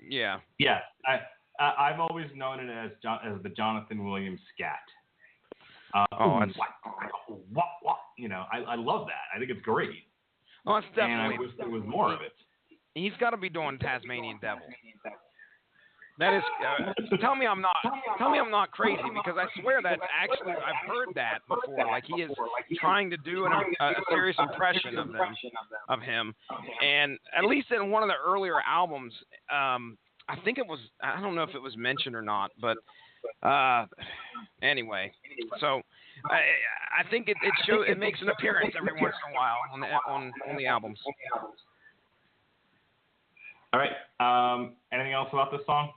Yeah. Yeah. I've always known it as the Jonathan Williams scat. I love that. I think it's great. Oh, it's definitely. And I wish there was more of it. He's got to be doing Tasmanian Devil. That is. Tell me I'm not crazy, because I swear that's actually, I've heard that before. Like, he is trying to do a serious impression of him, and at least in one of the earlier albums, I think it was. I don't know if it was mentioned or not, but anyway. So I think it makes an appearance every once in a while on the albums. All right. Anything else about this song?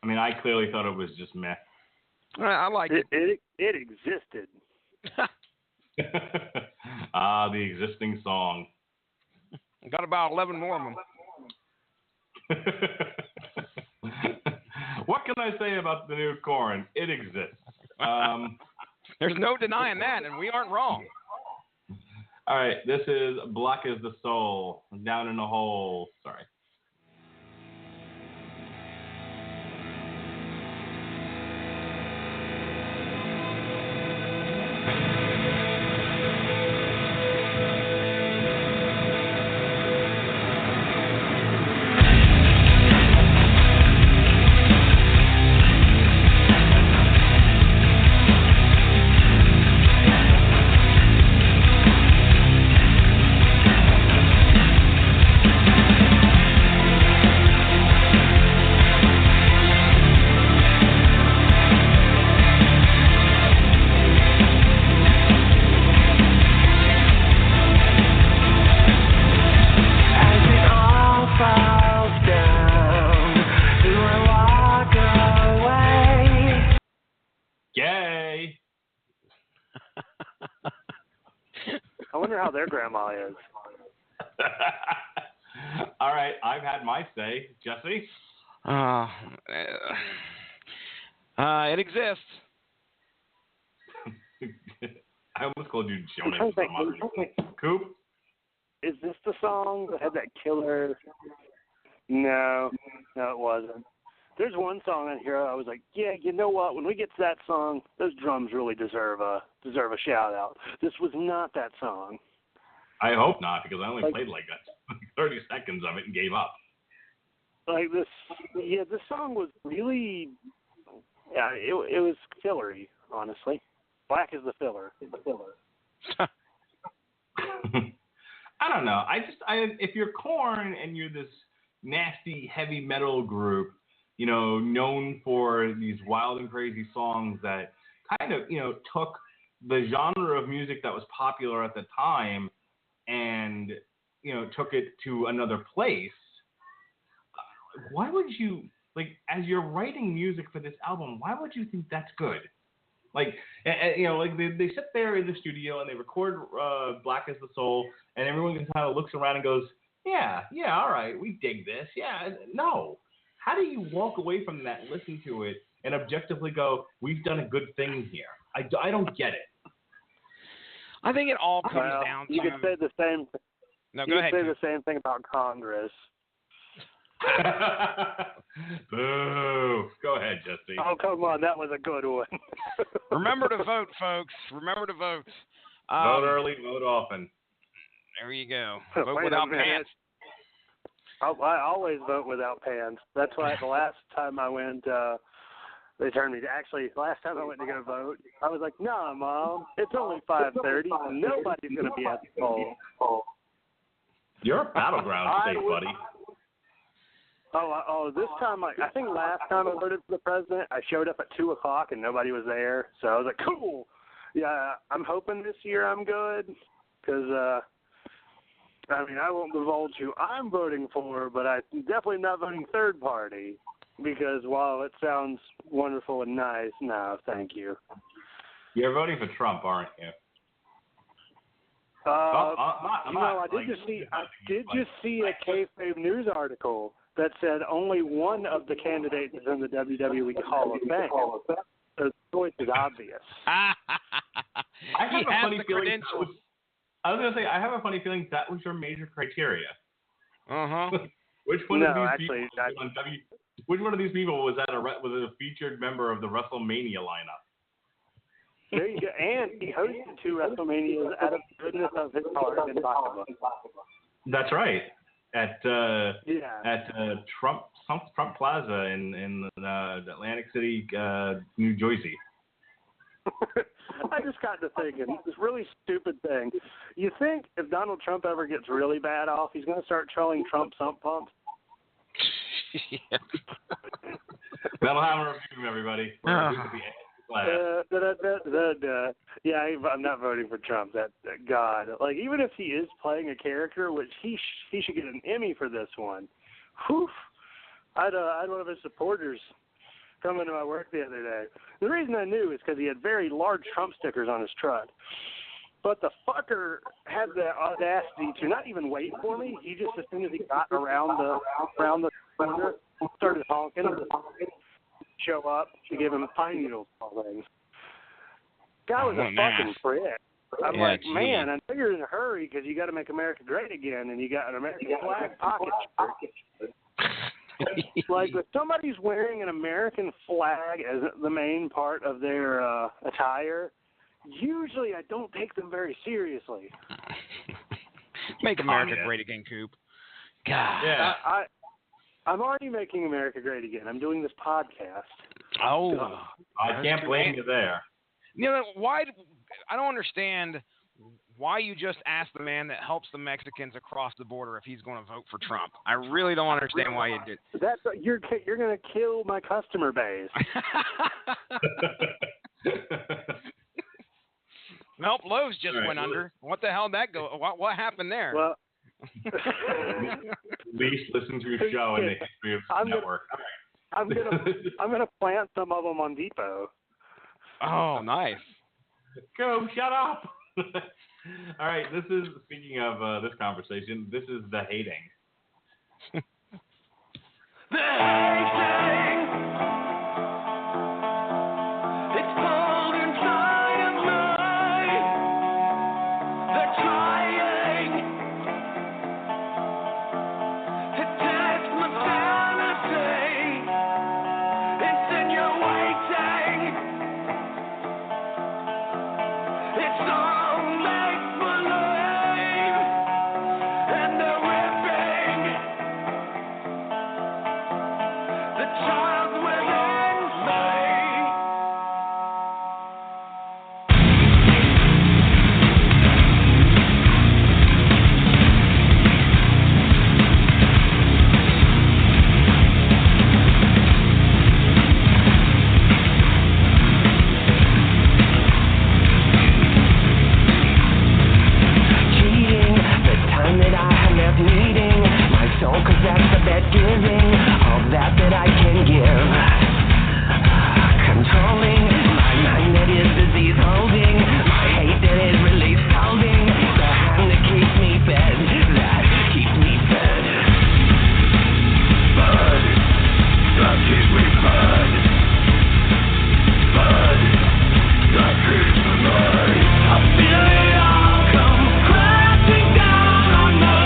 I mean, I clearly thought it was just meh. I like it. It existed. The existing song. Got about 11 more of them. What can I say about the new Korn? It exists. There's no denying that, and we aren't wrong. All right, this is Black as the Soul, Down in a Hole. Sorry. How their grandma is. All right, I've had my say. Jesse? It exists. I almost called you Jonas. Coop? Is this the song that had that killer? No, it wasn't. There's one song on here I was like, yeah, you know what? When we get to that song, those drums really deserve a shout out. This was not that song. I hope not, because I only played like 30 seconds of it and gave up. Like this song was really, it was fillery, honestly. Black is the filler. I don't know. If you're Korn and you're this nasty heavy metal group, you know, known for these wild and crazy songs that kind of, you know, took the genre of music that was popular at the time and, you know, took it to another place, why would you, like, as you're writing music for this album, why would you think that's good? Like, you know, like they sit there in the studio and they record Black as the Soul, and everyone kind of looks around and goes, yeah, all right, we dig this. Yeah, no. How do you walk away from that, listen to it, and objectively go, we've done a good thing here? I don't get it. I think it all comes down to... You could say the same... No, go ahead. You could say the same thing about Congress. Boo. Go ahead, Jesse. Oh, come on. That was a good one. Remember to vote, folks. Remember to vote. Vote early, vote often. There you go. Vote without pants. I always vote without pants. That's why the last time I went, they turned me to, actually, last time I went to go vote, I was like, nah, Mom, it's only 5:30. Nobody's going to be at the poll. You're a battleground state, buddy. Oh, this time, I think last time I voted for the president, I showed up at 2 o'clock and nobody was there. So I was like, cool. Yeah, I'm hoping this year I'm good because, I mean, I won't divulge who I'm voting for, but I'm definitely not voting third party because while it sounds wonderful and nice, no, thank you. You're voting for Trump, aren't you? I did just see a kayfabe news article that said only one of the candidates is in the WWE Hall of Fame. So the choice is obvious. I have a funny feeling. I was gonna say I have a funny feeling that was your major criteria. Which one of these people was a featured member of the WrestleMania lineup? There you go. And he hosted 2 WrestleManias out of the goodness of his heart and pocketbook. That's right. At Trump Plaza in Atlantic City, New Jersey. I just got to thinking, this really stupid thing. You think if Donald Trump ever gets really bad off, he's going to start trolling Trump sump pumps? That'll have a review, everybody. Yeah, I'm not voting for Trump. That God, like even if he is playing a character, which he should get an Emmy for this one. Whew, I had one of his supporters come into my work the other day. The reason I knew is because he had very large Trump stickers on his truck. But the fucker had the audacity to not even wait for me. He just, as soon as he got around the corner, started honking, show up to give him pine needles all things. Guy was a fucking prick. I'm like, geez. Man, I know you're in a hurry because you got to make America great again, and you got an American flag pocket shirt. Like, if somebody's wearing an American flag as the main part of their attire, usually I don't take them very seriously. Make America great again, Coop. God. Yeah. I'm already making America great again. I'm doing this podcast. Oh. I can't blame you there. You know, why? I don't understand why you just asked the man that helps the Mexicans across the border if he's going to vote for Trump. I really don't understand why you did. You're going to kill my customer base. Nope, Lowe's just went under. What the hell did that go? What happened there? Well, least listen to a show in the history of the network. I'm gonna plant some of them on Depot. Oh, nice. Go, shut up. All right, this is, speaking of this conversation, this is the hating. The hating. It's cold inside of me. They're trying to test my sanity. at giving all that I can give. Controlling my mind that is disease holding, my hate that is release holding, the hand that keeps me fed, that keeps me fed. Bud, that keeps me fed. Bud, that keeps me fed. I feel it all come crashing down on me.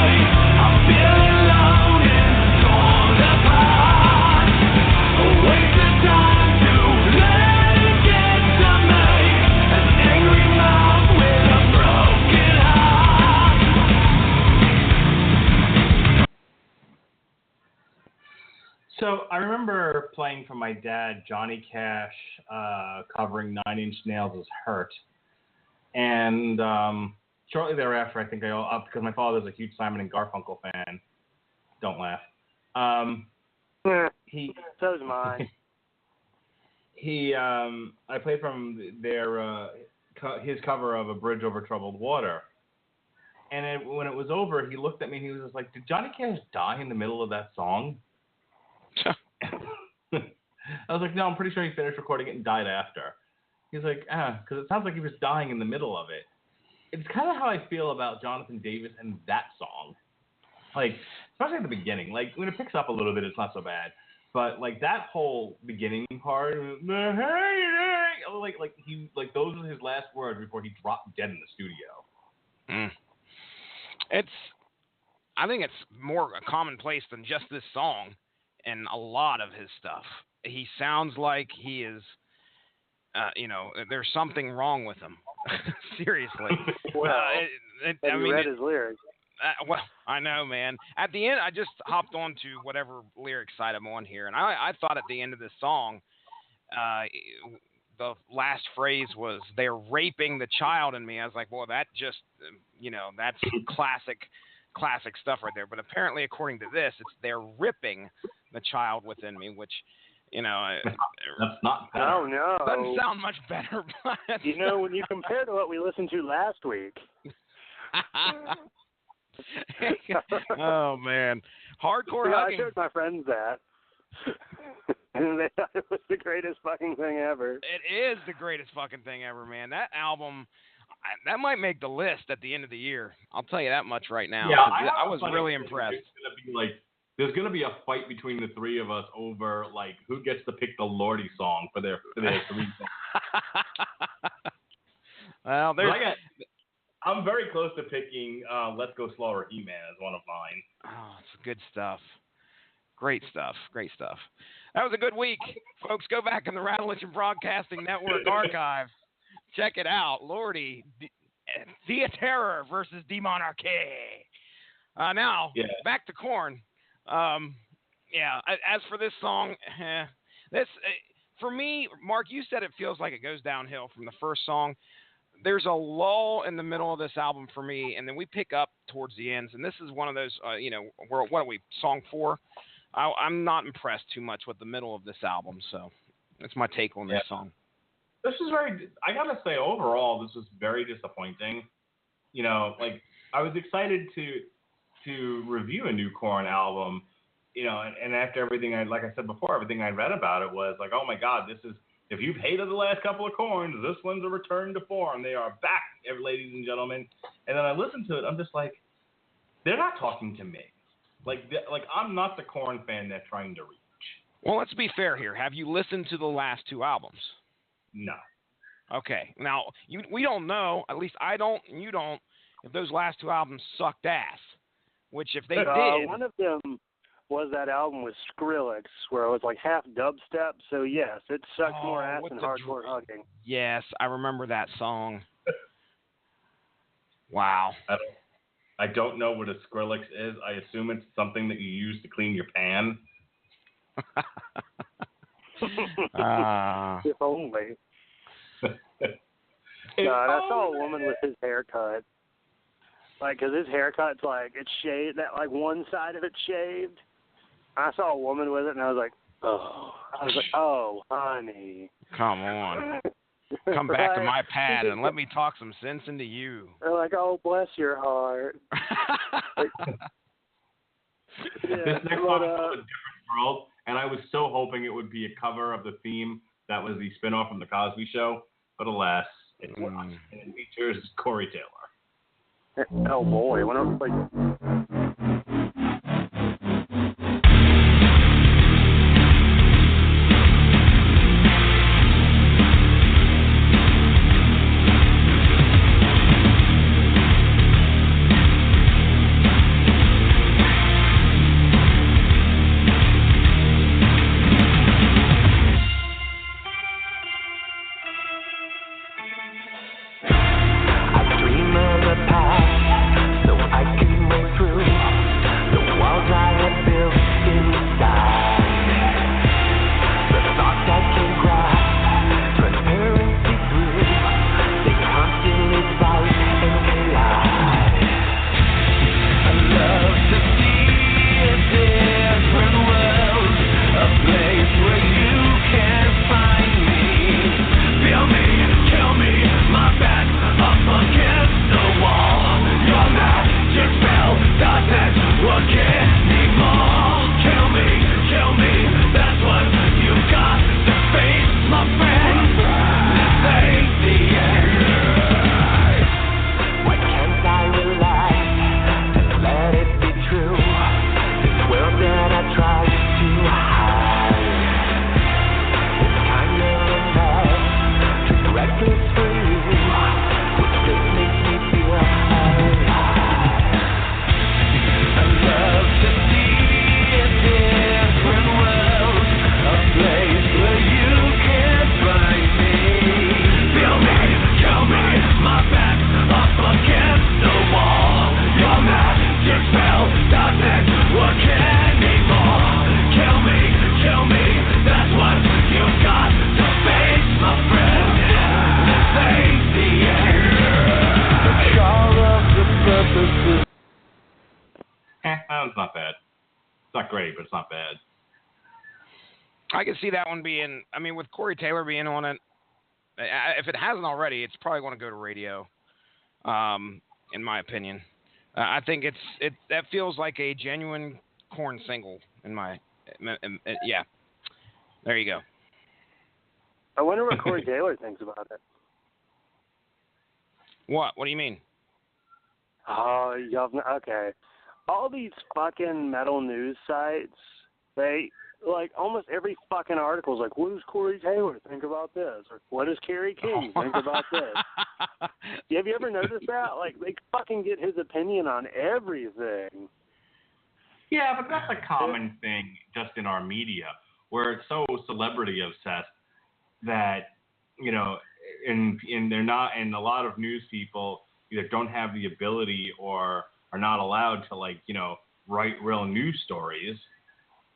I feel alone and torn apart. A waste of time to let it get to me. An angry mouth with a broken heart. So I remember playing for my dad Johnny Cash covering Nine Inch Nails' Hurt. And shortly thereafter, I think because my father's a huge Simon and Garfunkel fan. Don't laugh. So's mine. I played from his cover of A Bridge Over Troubled Water. And when it was over, he looked at me and he was just like, "Did Johnny Cash die in the middle of that song?" I was like, "No, I'm pretty sure he finished recording it and died after." He's like, because it sounds like he was dying in the middle of it. It's kind of how I feel about Jonathan Davis and that song. Like, especially at the beginning. Like, when it picks up a little bit, it's not so bad. But, like, that whole beginning part, like those were his last words before he dropped dead in the studio. I think it's more commonplace than just this song and a lot of his stuff. He sounds like he is... there's something wrong with him. Seriously. Well, have you read his lyrics? Well, I know, man. At the end, I just hopped on to whatever lyric site I'm on here, and I thought at the end of this song, the last phrase was, "They're raping the child in me." I was like, well, that just, that's classic stuff right there. But apparently, according to this, it's "they're ripping the child within me," which... that's not better. Oh, no. Doesn't sound much better. But when you compare to what we listened to last week. Oh, man. Hardcore hugging. I showed my friends that. And they thought it was the greatest fucking thing ever. It is the greatest fucking thing ever, man. That album, that might make the list at the end of the year. I'll tell you that much right now. Yeah, I was really impressed. There's going to be a fight between the three of us over, like, who gets to pick the Lordy song for their three things. Well, I'm very close to picking Let's Go Slower He-Man as one of mine. Oh, it's good stuff. Great stuff. Great stuff. That was a good week. Folks, go back in the Rattleation Broadcasting Network archive. Check it out. Lordy, The Terror versus Demonarchy. Now, back to Korn. As for this song, for me, Mark, you said it feels like it goes downhill from the first song. There's a lull in the middle of this album for me, and then we pick up towards the ends. And this is one of those, what are we, song 4? I'm not impressed too much with the middle of this album, so that's my take on this song. This is I gotta say, overall, this was very disappointing. I was excited to review a new Korn album, and after everything like I said before, everything I read about it was like, oh my God, if you've hated the last couple of Korns, this one's a return to form. They are back, ladies and gentlemen. And then I listened to it, I'm just like, they're not talking to me. Like I'm not the Korn fan they're trying to reach. Well, let's be fair here. Have you listened to the last 2 albums? No. Okay. Now, we don't know, at least I don't, and you don't, if those last 2 albums sucked ass. Which, if they did... One of them was that album with Skrillex, where it was like half dubstep. So, yes, it sucked more ass than Hardcore Hugging. Yes, I remember that song. Wow. I don't know what a Skrillex is. I assume it's something that you use to clean your pan. If only. I saw a woman with his haircut. Like, because his haircut's like, it's shaved, that like one side of it's shaved. I saw a woman with it, and I was like, oh. I was like, oh, honey. Come on. Come back to my pad and let me talk some sense into you. They're like, oh, bless your heart. This next one is a different world, and I was so hoping it would be a cover of the theme that was the spinoff from The Cosby Show, but alas, it's not. And it features Corey Taylor. Oh boy, when I was like. It's not bad. It's not great, but it's not bad. I can see that one being, I mean, with Corey Taylor being on it, if it hasn't already, it's probably going to go to radio, in my opinion. I think that feels like a genuine Korn single in my, yeah. There you go. I wonder what Corey Taylor thinks about it. What? What do you mean? Oh, okay. All these fucking metal news sites, they, like, almost every fucking article is like, what does Corey Taylor think about this? Or what does Kerry King think about this? Have you ever noticed that? Like, they fucking get his opinion on everything. Yeah, but that's a common thing just in our media, where it's so celebrity obsessed that, you know, and they're not, and a lot of news people either don't have the ability or are not allowed to, like, you know, write real news stories.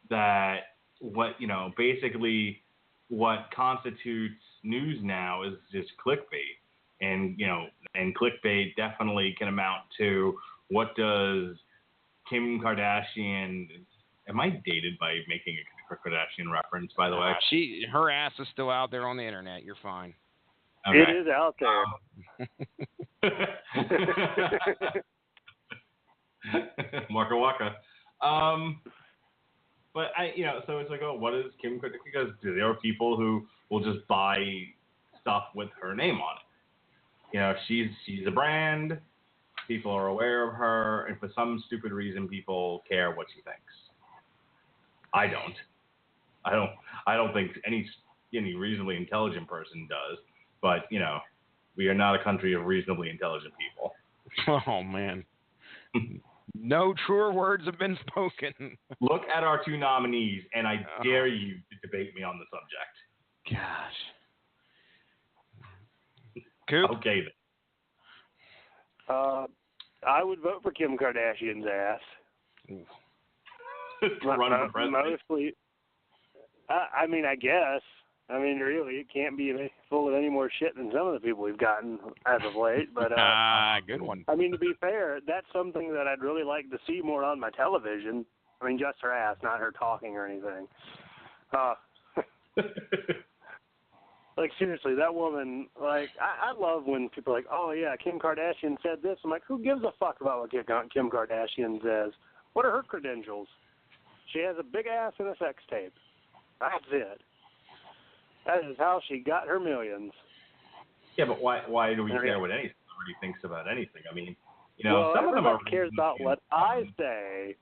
That what, you know, basically what constitutes news now is just clickbait. And, you know, and clickbait definitely can amount to what does Kim Kardashian, am I dated by making a Kardashian reference, by the way? Her ass is still out there on the internet. You're fine. Okay. It is out there. Waka waka. But you know, so it's like, oh, what is Kim Kardashian? Because there are people who will just buy stuff with her name on it. You know, she's a brand. People are aware of her, and for some stupid reason, people care what she thinks. I don't think any reasonably intelligent person does. But you know, we are not a country of reasonably intelligent people. Oh man. No truer words have been spoken. Look at our two nominees, and I dare you to debate me on the subject. Gosh. Coop? Okay, then. I would vote for Kim Kardashian's ass. To run for president? Mostly. I mean, I guess. I mean, really, it can't be full of any more shit than some of the people we've gotten as of late. But good one. I mean, to be fair, that's something that I'd really like to see more on my television. I mean, just her ass, not her talking or anything. Like, seriously, that woman, like, I love when people are like, oh, yeah, Kim Kardashian said this. I'm like, who gives a fuck about what Kim Kardashian says? What are her credentials? She has a big ass and a sex tape. That's it. That is how she got her millions. Yeah, but why do we care what any celebrity thinks about anything? I mean, some of them cares about what I say.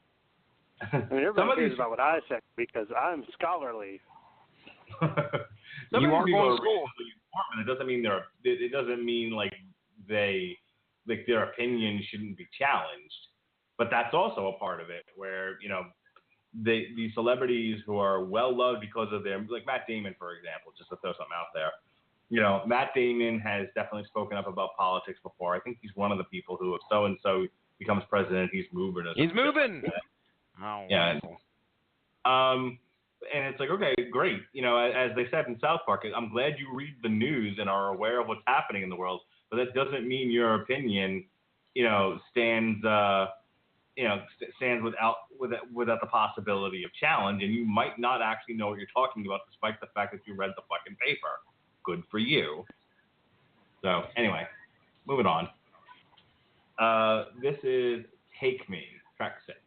I mean, everybody cares about what I say because I'm scholarly. Some you of are these people going are to school. really informed. It doesn't mean it doesn't mean like their opinion shouldn't be challenged. But that's also a part of it, where these celebrities who are well loved because of their, like Matt Damon, for example, just to throw something out there. Matt Damon has definitely spoken up about politics before. I think he's one of the people who, if so and so becomes president, he's moving. He's moving. Like oh, yeah. Wonderful. And it's like, okay, great. As they said in South Park, I'm glad you read the news and are aware of what's happening in the world, but that doesn't mean your opinion, stands without the possibility of challenge, and you might not actually know what you're talking about, despite the fact that you read the fucking paper. Good for you. So anyway, moving on. This is "Take Me," track 6.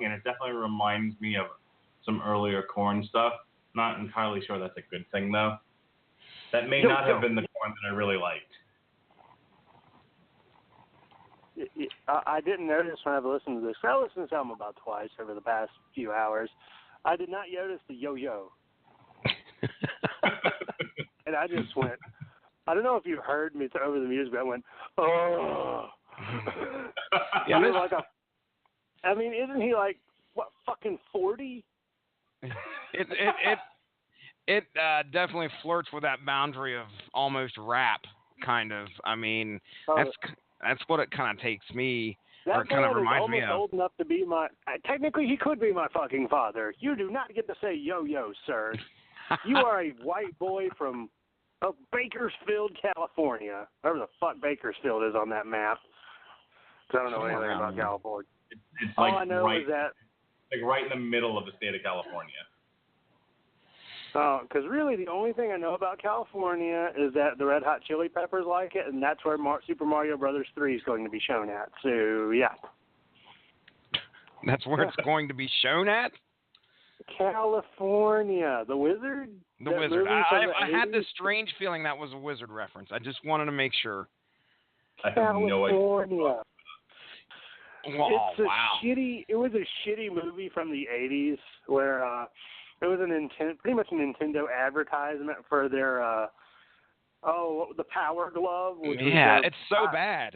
And it definitely reminds me of some earlier Korn stuff. Not entirely sure that's a good thing, though. That may not have been the Korn that I really liked. I didn't notice when I listened to this. I listened to this album about twice over the past few hours. I did not notice the yo-yo. And I just went, I don't know if you heard me over the music, but I went, oh. Yeah, I mean, isn't he like, what, fucking 40? It definitely flirts with that boundary of almost rap, kind of. I mean, that's what it kind of takes me, or kind of reminds me of. Old enough to be technically he could be my fucking father. You do not get to say yo-yo, sir. You are a white boy from Bakersfield, California. Wherever the fuck Bakersfield is on that map. I don't know anything about California. It's all like I know is that like right in the middle of the state of California. Because really the only thing I know about California is that the Red Hot Chili Peppers like it, and that's where Super Mario Brothers 3 is going to be shown at. So, yeah. That's where it's going to be shown at? California. The Wizard? The Wizard. I had this strange feeling that was a Wizard reference. I just wanted to make sure. I have no idea. California. Oh, wow. It was a shitty movie from the 80s where it was pretty much a Nintendo advertisement for their the Power Glove. It's so bad.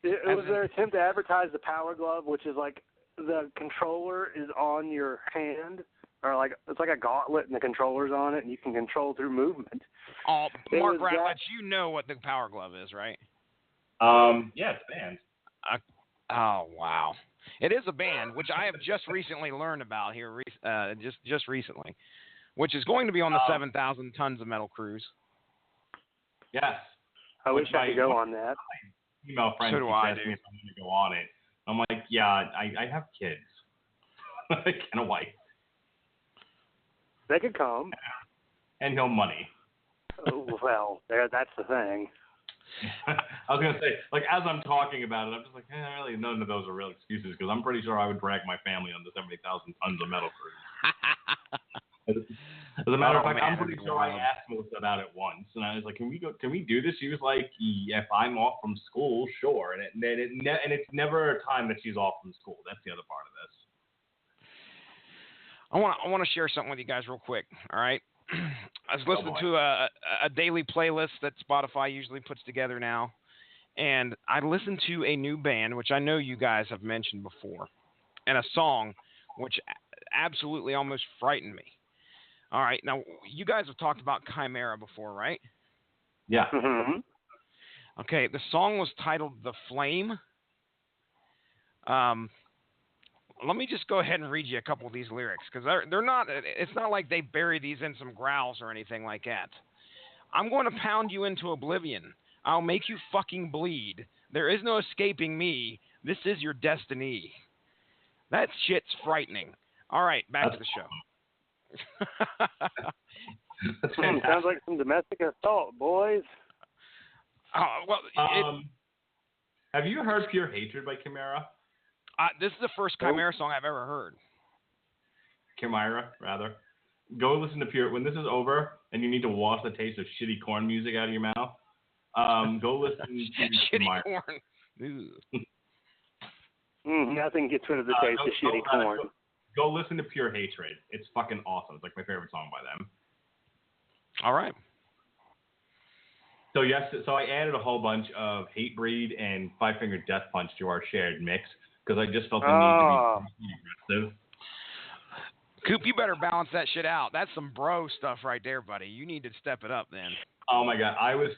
It was their attempt to advertise the Power Glove, which is like the controller is on your hand, or like it's like a gauntlet and the controller's on it, and you can control through movement. Oh, Mark Ratlett, you know what the Power Glove is, right? Yeah, it's a band. Oh, wow. It is a band, which I have just recently learned about here, just recently, which is going to be on the 7,000 Tons of Metal cruise. Yes. I wish I could go on that. My female friend keeps asking me if I'm going to go on it. I'm like, yeah, I have kids and a wife. They could come. and he'll money. Well, that's the thing. I was going to say, like, as I'm talking about it, I'm just like, really, none of those are real excuses, because I'm pretty sure I would drag my family on the 70,000 tons of metal cruise. As a matter of fact, I'm pretty sure I asked Melissa about it once, and I was like, can we do this? She was like, if I'm off from school, sure. And it's never a time that she's off from school. That's the other part of this. I want to share something with you guys real quick, all right? I was listening to a daily playlist that Spotify usually puts together now, and I listened to a new band, which I know you guys have mentioned before, and a song which absolutely almost frightened me. All right, now you guys have talked about Chimera before, right? Yeah. Mm-hmm. Okay, the song was titled "The Flame." Let me just go ahead and read you a couple of these lyrics, because they're not. It's not like they bury these in some growls or anything like that. I'm going to pound you into oblivion. I'll make you fucking bleed. There is no escaping me. This is your destiny. That shit's frightening. All right, back to the show. Sounds like some domestic assault, boys. Have you heard "Pure Hatred" by Chimera? This is the first Chimera song I've ever heard. Chimera, rather. Go listen to Pure. When this is over and you need to wash the taste of shitty corn music out of your mouth, go listen to shitty Chimera. corn. Nothing gets rid of the taste of shitty corn. Go listen to Pure Hatred. It's fucking awesome. It's like my favorite song by them. All right. So I added a whole bunch of Hatebreed and Five Finger Death Punch to our shared mix, because I just felt the need to be aggressive. Coop, you better balance that shit out. That's some bro stuff right there, buddy. You need to step it up then. Oh my God, I was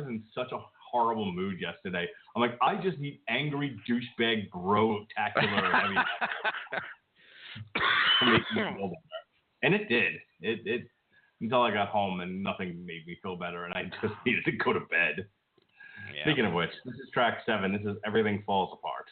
in such a horrible mood yesterday. I'm like, I just need angry douchebag bro-tacular heavy. And it did. It until I got home and nothing made me feel better, and I just needed to go to bed. Yeah. Speaking of which, this is track 7. This is Everything Falls Apart.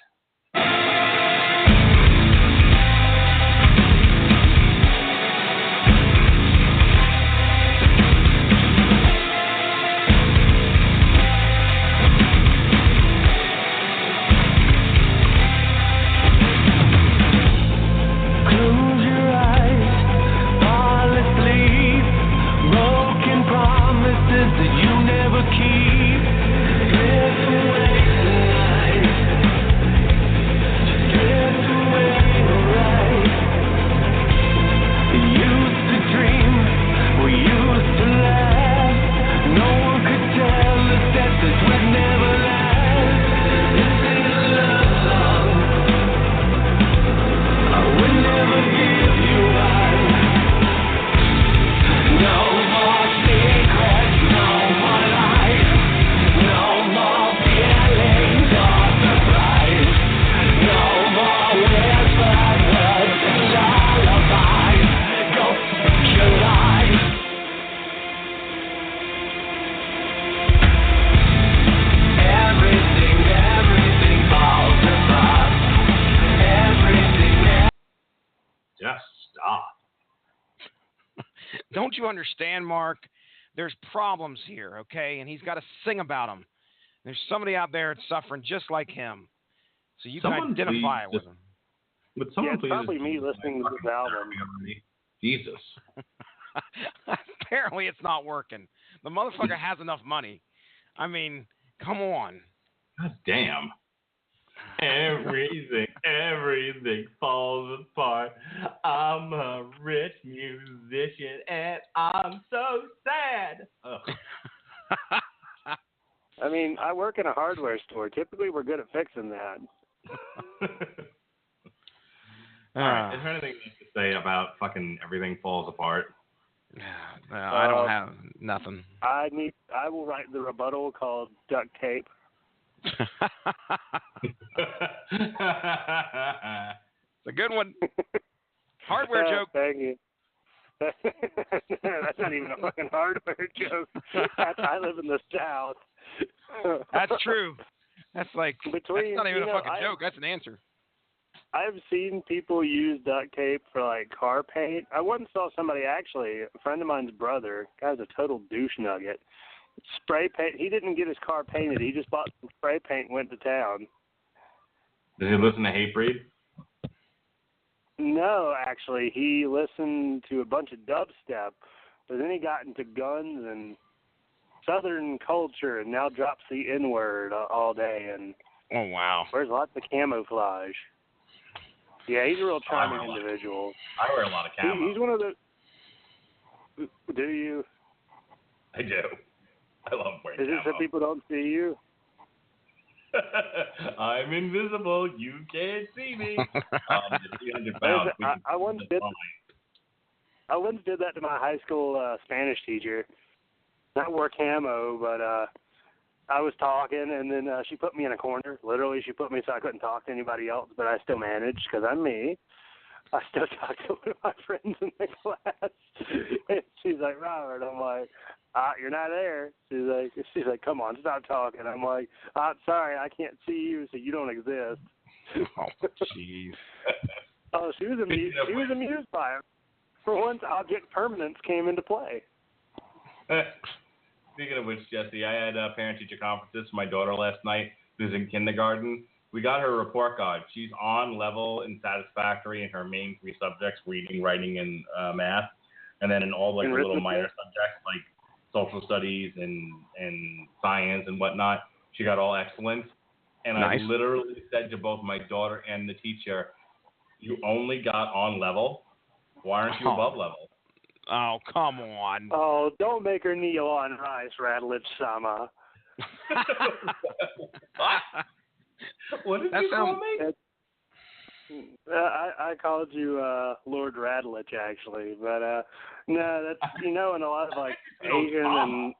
Don't you understand, Mark? There's problems here, okay? And he's got to sing about them. There's somebody out there that's suffering just like him. So you can identify with him. But someone it's probably me listening to this album. Jesus. Apparently it's not working. The motherfucker has enough money. I mean, come on. God damn. Everything falls apart. I'm a rich musician and I'm so sad. I mean, I work in a hardware store. Typically, we're good at fixing that. All right. Is there anything to say about fucking Everything Falls Apart? I don't have nothing. I will write the rebuttal called duct tape. It's a good one. Hardware joke. Thank you. That's not even a fucking hardware joke. I live in the South. That's true. That's like, that's not even a fucking joke. That's an answer. I've seen people use duct tape for like car paint. I once saw somebody actually, a friend of mine's brother, guy's a total douche nugget. Spray paint. He didn't get his car painted. He just bought some spray paint and went to town. Does he listen to Hatebreed? No, actually, he listened to a bunch of dubstep, but then he got into guns and Southern culture, and now drops the N-word all day, and Oh, wow. wears lots of camouflage. Yeah, he's a real charming individual. I wear a lot of camo. He's one of the. Do you? I do. I love wearing Is it camo. so people don't see you? I'm invisible. You can't see me. 300 pounds. I once did that to my high school Spanish teacher. I wore camo, but I was talking, and then she put me in a corner. Literally, she put me so I couldn't talk to anybody else, but I still managed because I'm me. I still talk to one of my friends in the class. And she's like, Robert, I'm like, you're not there. She's like, come on, stop talking. I'm like, sorry, I can't see you, so you don't exist. Oh, jeez. Oh, she was amused by it. For once, object permanence came into play. Speaking of which, Jesse, I had parent-teacher conferences for my daughter last night, who's in kindergarten. We got her a report card. She's on level and satisfactory in her main 3 subjects, reading, writing, and math. And then in all like the little minor subjects like social studies and science and whatnot, she got all excellent. And Nice. I literally said to both my daughter and the teacher, you only got on level. Why aren't you above level? Oh, come on. Oh, don't make her kneel on rice, Rattledge-sama. What did you call me? I called you Lord Rattledge, actually. But, no, that's, in a lot of, like, Asian and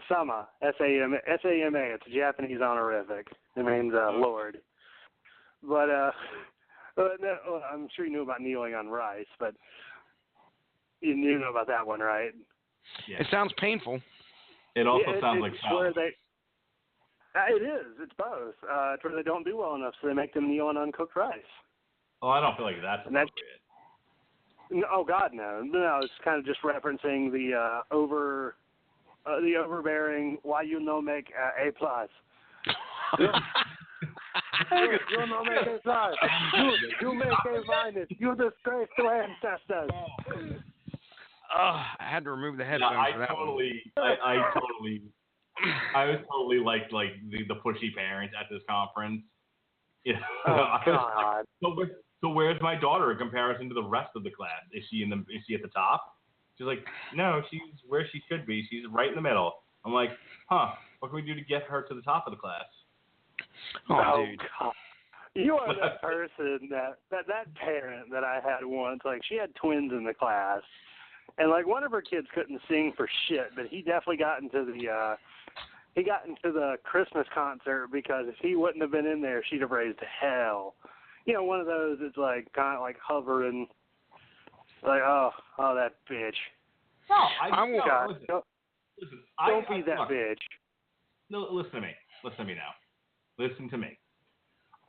Sama, S-A-M-A. It's a Japanese honorific. It means Lord. But, no, I'm sure you knew about kneeling on rice, but you knew about that one, right? Yeah. It sounds painful. It also sounds like where they. It is. It's both. It's where they don't do well enough, so they make them kneel on uncooked rice. Oh, I don't feel like that's appropriate. No, oh God, no. No, it's kind of just referencing the overbearing. Why you no make A plus? You no make A plus. You make A minus. You disgrace to ancestors. I had to remove the headphones for that one. I was totally like the pushy parents at this conference. You know, Oh God. So where's my daughter in comparison to the rest of the class? Is she at the top? She's like, no, she's where she should be. She's right in the middle. I'm like, what can we do to get her to the top of the class? Oh, dude. God. You are that person that parent that I had once. Like, she had twins in the class, and like one of her kids couldn't sing for shit, but he definitely got into the Christmas concert because if he wouldn't have been in there, she'd have raised hell. One of those that's like kind of like hovering, like oh that bitch. No, Don't be that bitch. No, listen to me. Listen to me now. Listen to me.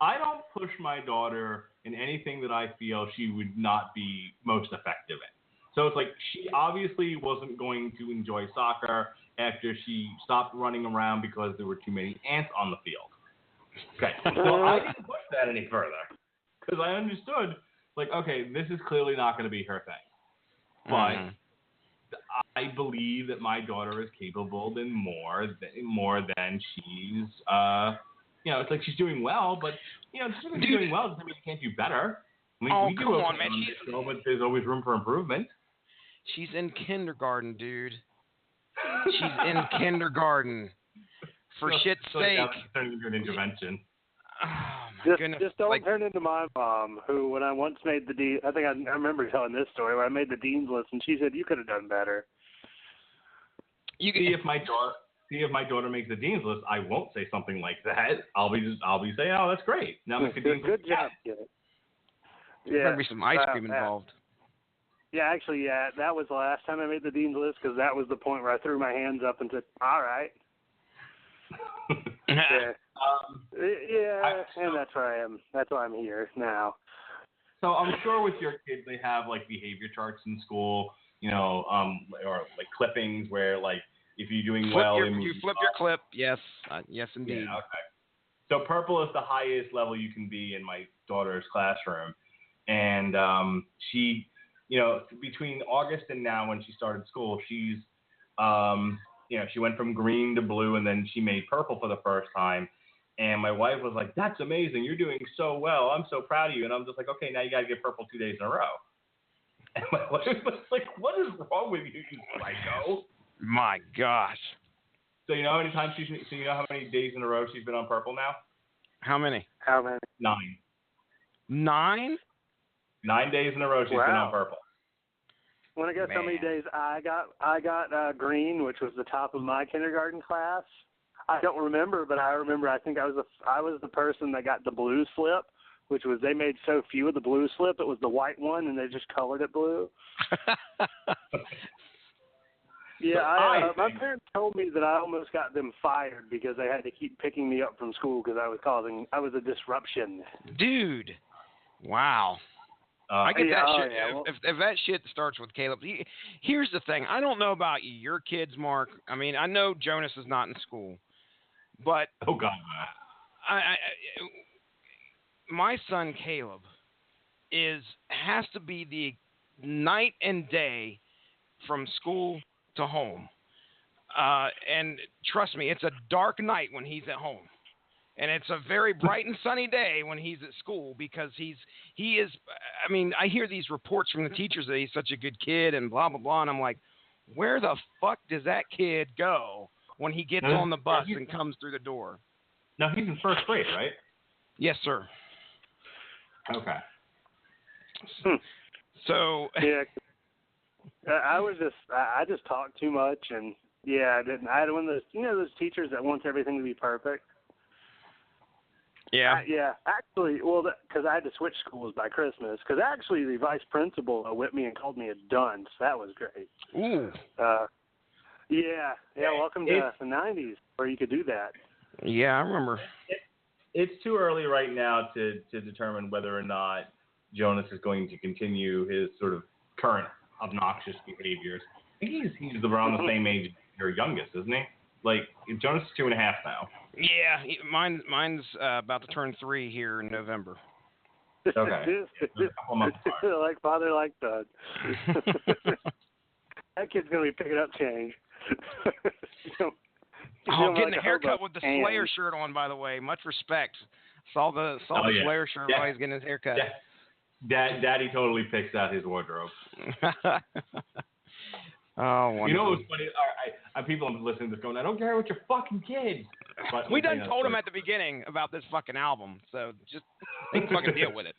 I don't push my daughter in anything that I feel she would not be most effective in. So it's like she obviously wasn't going to enjoy soccer after she stopped running around because there were too many ants on the field. Okay, so I didn't push that any further because I understood, like, okay, this is clearly not going to be her thing. But I believe that my daughter is capable than more than she's, it's like she's doing well, but, just because she's doing well doesn't mean you can't do better. I mean, we come do on, man. but there's always room for improvement. She's in kindergarten, dude. She's in kindergarten. For shit's sake. Turning into an intervention. Oh, my goodness. Just don't turn into my mom, who, when I once made the dean, I think I remember telling this story, where I made the dean's list, and she said, you could have done better. You can see if my daughter makes the dean's list, I won't say something like that. I'll be saying, oh, that's great. Now make the dean's list. Good job, kid. There's going to be some ice cream involved. Yeah, actually, that was the last time I made the dean's list because that was the point where I threw my hands up and said, all right. Yeah. And that's where I am. That's why I'm here now. So I'm sure with your kids they have like behavior charts in school, or like clippings where like if you're doing you flip your clip. Yes, yes indeed. Yeah, okay. So purple is the highest level you can be in my daughter's classroom, and she, between August and now when she started school, she's, she went from green to blue and then she made purple for the first time. And my wife was like, "That's amazing! You're doing so well. I'm so proud of you." And I'm just like, "Okay, now you got to get purple 2 days in a row." And my wife was like, "What is wrong with you, you psycho?" My gosh. So you know how many times how many days in a row she's been on purple now? How many? 9. 9? 9 days in a row she's been on purple. Want to guess how many days I got green, which was the top of my kindergarten class? I don't remember, but I remember I think I was the person that got the blue slip, which was they made so few of the blue slip, it was the white one, and they just colored it blue. Yeah, my parents told me that I almost got them fired because they had to keep picking me up from school because I was a disruption. Dude, wow. I get that shit. Yeah. If that shit starts with Caleb, here's the thing. I don't know about your kids, Mark. I mean, I know Jonas is not in school, but oh god, my son Caleb has to be the night and day from school to home. And trust me, it's a dark night when he's at home. And it's a very bright and sunny day when he's at school because he is, I mean, I hear these reports from the teachers that he's such a good kid and blah, blah, blah. And I'm like, where the fuck does that kid go when he gets on the bus and comes through the door? No, he's in first grade, right? Yes, sir. Okay. So. Yeah. I just talked too much, and I didn't. I had one of those, those teachers that wants everything to be perfect. Yeah. Actually, because I had to switch schools by Christmas. Because actually, the vice principal whipped me and called me a dunce. That was great. Ooh. Welcome to the '90s where you could do that. Yeah, I remember. It's too early right now to determine whether or not Jonas is going to continue his sort of current obnoxious behaviors. I think he's around the same age as your youngest, isn't he? Like, Jonas is 2.5 now. Yeah, mine's about to turn 3 here in November. Okay. Like father, like son. That kid's gonna be picking up change. Getting a haircut with the Slayer shirt on, by the way. Much respect. Saw the Slayer shirt while he's getting his haircut. Yeah. Daddy totally picks out his wardrobe. Oh, wonderful. You know what's funny? People listening to this going, I don't care what your fucking kids. But we done told him at the beginning about this fucking album, so just they can fucking deal with it.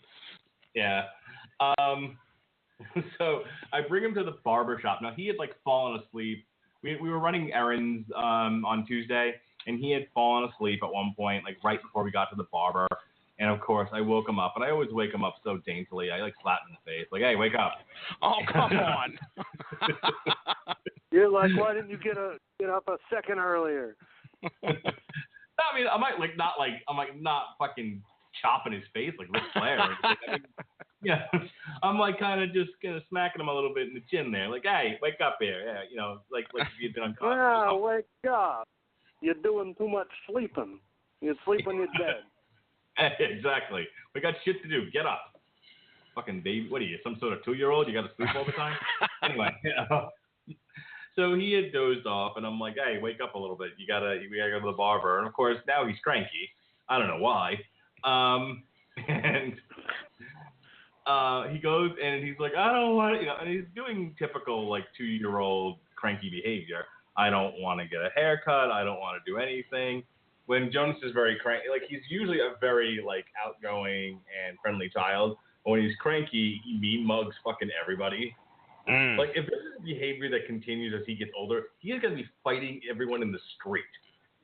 Yeah. So I bring him to the barber shop. Now he had fallen asleep. We were running errands on Tuesday, and he had fallen asleep at one point, right before we got to the barber. And of course, I woke him up, and I always wake him up so daintily. I slapped him in the face, hey, wake up! Oh, come on! You're like, why didn't you get up a second earlier? I mean, I might not fucking chopping his face like Ric Flair. I'm kind of just smacking him a little bit in the chin there, hey, wake up here, like if you'd been unconscious. Wow, wake up! You're doing too much sleeping. You sleep when you're dead. Exactly. We got shit to do. Get up. Fucking baby. What are you, some sort of 2-year-old? You got to sleep all the time? Anyway, so he had dozed off, and I'm like, hey, wake up a little bit. We gotta go to the barber. And of course, now he's cranky. I don't know why. And he goes, and he's like, I don't want to, and he's doing typical 2-year-old cranky behavior. I don't want to get a haircut. I don't want to do anything. When Jonas is very cranky, he's usually a very outgoing and friendly child. But when he's cranky, he mean mugs fucking everybody. If this is behavior that continues as he gets older, he is gonna be fighting everyone in the street.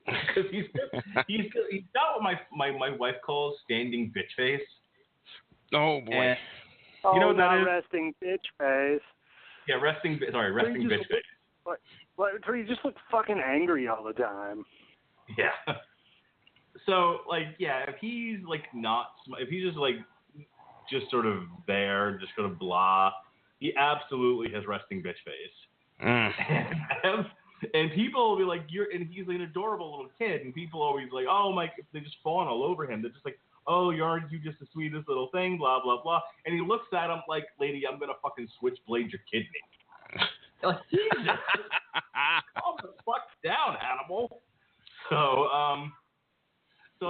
Because he's got what my wife calls standing bitch face. Oh boy. And you know what that is? Resting bitch face. Yeah, resting bitch face. You just look fucking angry all the time. Yeah. So, like, yeah, if he's, like, if he's just, like, just sort of there, just sort of blah, he absolutely has resting bitch face. And people will be like, and he's like an adorable little kid, and people always like, oh my, they just fawn all over him. They're just like, oh, aren't you just the sweetest little thing, blah, blah, blah. And he looks at him like, lady, I'm going to fucking switchblade your kidney. Like, Jesus, calm the fuck down, animal. So,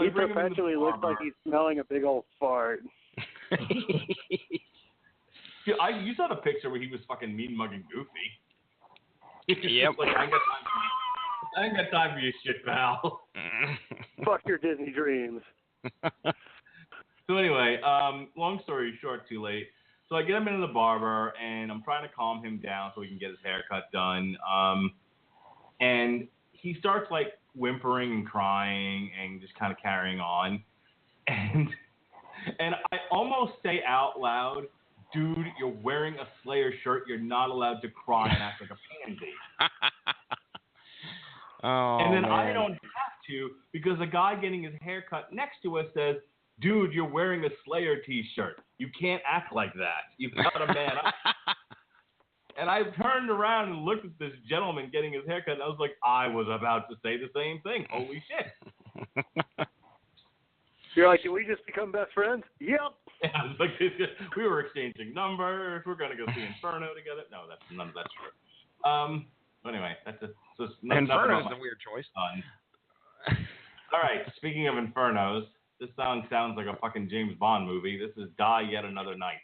he perpetually looks like he's smelling a big old fart. You saw the picture where he was fucking mean mugging Goofy. Yep. Like, I ain't got time for your shit, pal. Fuck your Disney dreams. So anyway, long story short, too late. So I get him into the barber, and I'm trying to calm him down so he can get his haircut done. And he starts, like, whimpering and crying and just kind of carrying on. And I almost say out loud, dude, you're wearing a Slayer shirt. You're not allowed to cry and act like a pansy. And then I don't have to because the guy getting his haircut next to us says, dude, you're wearing a Slayer t-shirt. You can't act like that. You've got a man up. And I turned around and looked at this gentleman getting his haircut, and I was like, I was about to say the same thing. Holy shit. You're like, did we just become best friends? Yep. Yeah, I was like, we were exchanging numbers. We're going to go see Inferno together. No, none of that's true. But anyway, that's it. So Inferno's a weird choice. All right, speaking of Infernos, this song sounds like a fucking James Bond movie. This is Die Yet Another Night.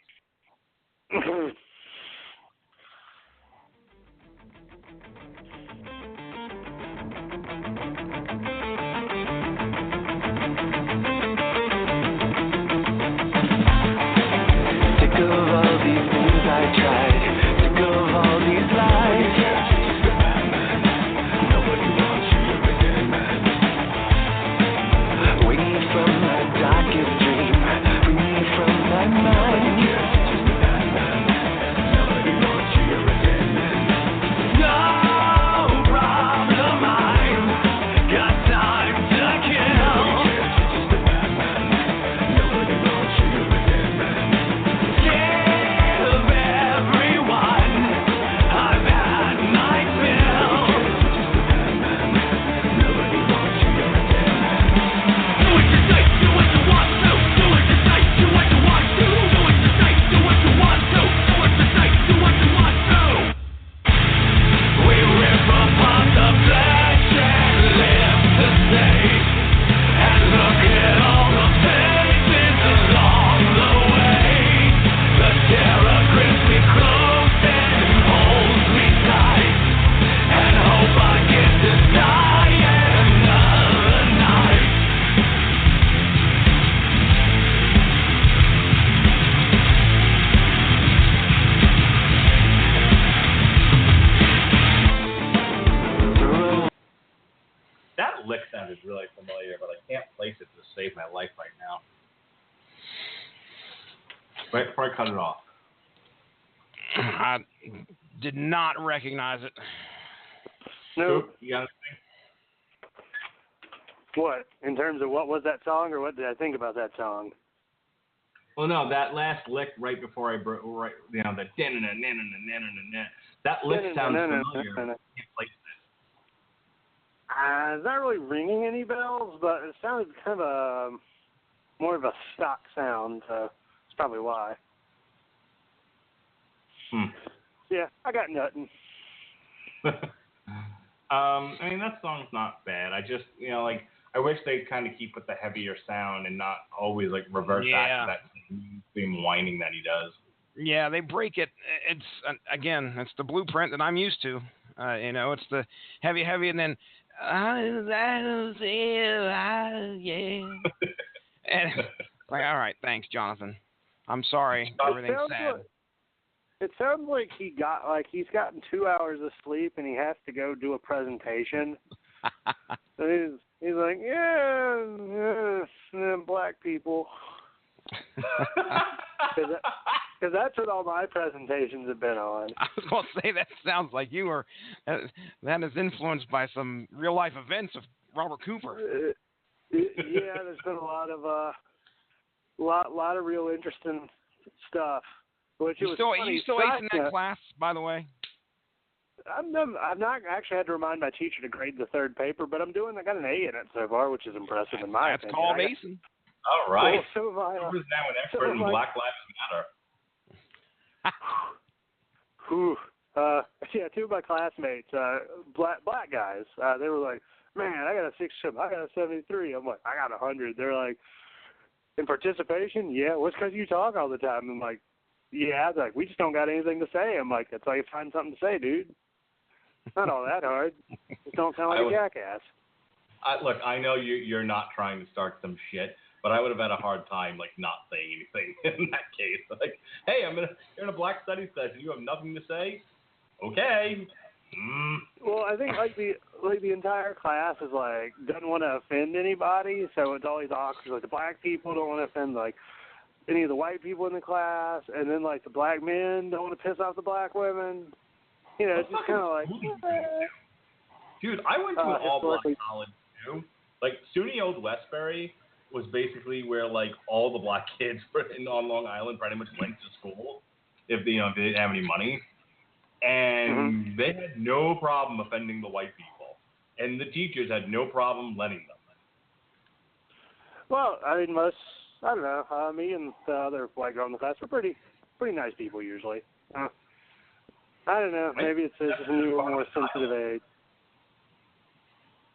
Really familiar, but I can't place it to save my life right now. Right before I cut it off. I did not recognize it. No. You got anything? What? In terms of what was that song, or what did I think about that song? Well, no, that last lick right before I broke, right, you know, the that lick sounds familiar. I can't place it. It's not really ringing any bells, but it sounded kind of more of a stock sound, so that's probably why. Yeah, I got nothing. I mean, that song's not bad. I just, you know, like, I wish they'd kind of keep with the heavier sound and not always, like, revert back to that same whining that he does. Yeah, they break it. It's, again, it's the blueprint that I'm used to. You know, it's the heavy, and then, yeah. And like, all right, thanks, Jonathan. I'm sorry. Everything's sad. It sounds like he's gotten 2 hours of sleep and he has to go do a presentation. So he's like, yeah, black people. Because that's what all my presentations have been on. I was going to say, that sounds like you were, that is influenced by some real life events of Robert Cooper. Yeah, there's been a lot of real interesting stuff. Which You it was still funny. acing that class, by the way? I've not actually had to remind my teacher to grade the third paper, but I got an A in it so far, which is impressive in my That's opinion. called acing. All right. Well, Who's now an expert in Black Lives Matter? Whew. Yeah, two of my classmates, black guys, they were like, man, I got a 6.7, I got a 73. I'm like, I got 100. They're like, in participation? Yeah, well, it's because you talk all the time. I'm like, yeah, they're like, we just don't got anything to say. I'm like, that's how you find something to say, dude. Not all that hard. Just don't sound like a jackass. Look, I know you're not trying to start some shit, but I would have had a hard time like not saying anything in that case. Like, hey, you're in a Black Studies session. You have nothing to say? Okay. Well, I think like the entire class is like doesn't want to offend anybody, so it's always awkward. Like the black people don't want to offend like any of the white people in the class, and then like the black men don't want to piss off the black women. You know, it's just kind of like. Dude, I went to an all-black college too. Like SUNY Old Westbury was basically where like all the black kids on Long Island pretty much went to school if they didn't have any money. And they had no problem offending the white people. And the teachers had no problem letting them. Well, I mean, I don't know, me and the other white girl in the class were pretty nice people usually. I don't know, maybe it's just a newer, more sensitive age.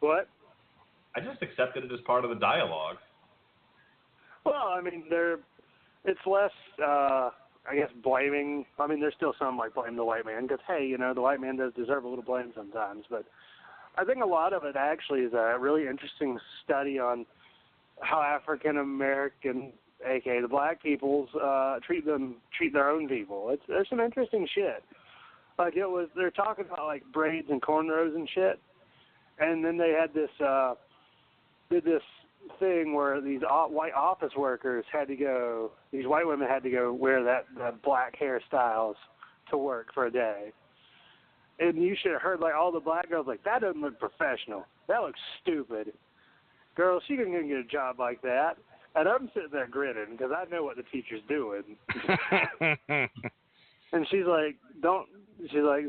What? I just accepted it as part of the dialogue. Well, I mean, it's less, I guess, blaming. I mean, there's still some like blame the white man because, hey, you know, the white man does deserve a little blame sometimes. But I think a lot of it actually is a really interesting study on how African American, aka the black peoples, treat their own people. There's some interesting shit. Like they're talking about like braids and cornrows and shit, and then they had did this thing where these white office workers these white women had to go wear that black hairstyles to work for a day. And you should have heard like all the black girls like, that doesn't look professional. That looks stupid. Girl, she couldn't get a job like that. And I'm sitting there grinning because I know what the teacher's doing. And she's like,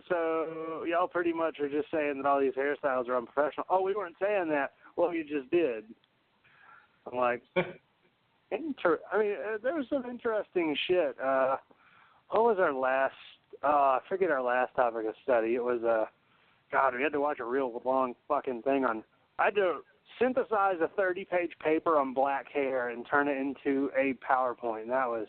so y'all pretty much are just saying that all these hairstyles are unprofessional. Oh, we weren't saying that. Well, you just did. I'm like, I mean, there was some interesting shit. What was our last, I forget our last topic of study. It was, God, we had to watch a real long fucking thing I had to synthesize a 30-page paper on black hair and turn it into a PowerPoint. That was.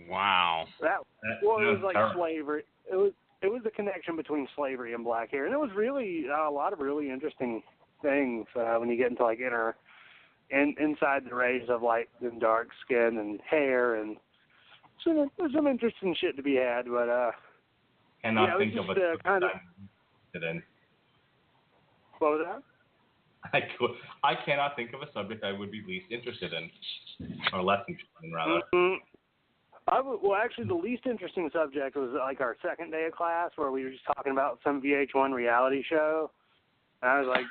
Wow. It was like slavery. It was the connection between slavery and black hair. And it was really a lot of really interesting things when you get into like inside the race of light and dark skin and hair, and so there's some interesting shit to be had. But cannot think of a kind of. What was that? I cannot think of a subject I would be least interested in, or less interested in, rather. Actually, the least interesting subject was like our second day of class where we were just talking about some VH1 reality show. And I was like,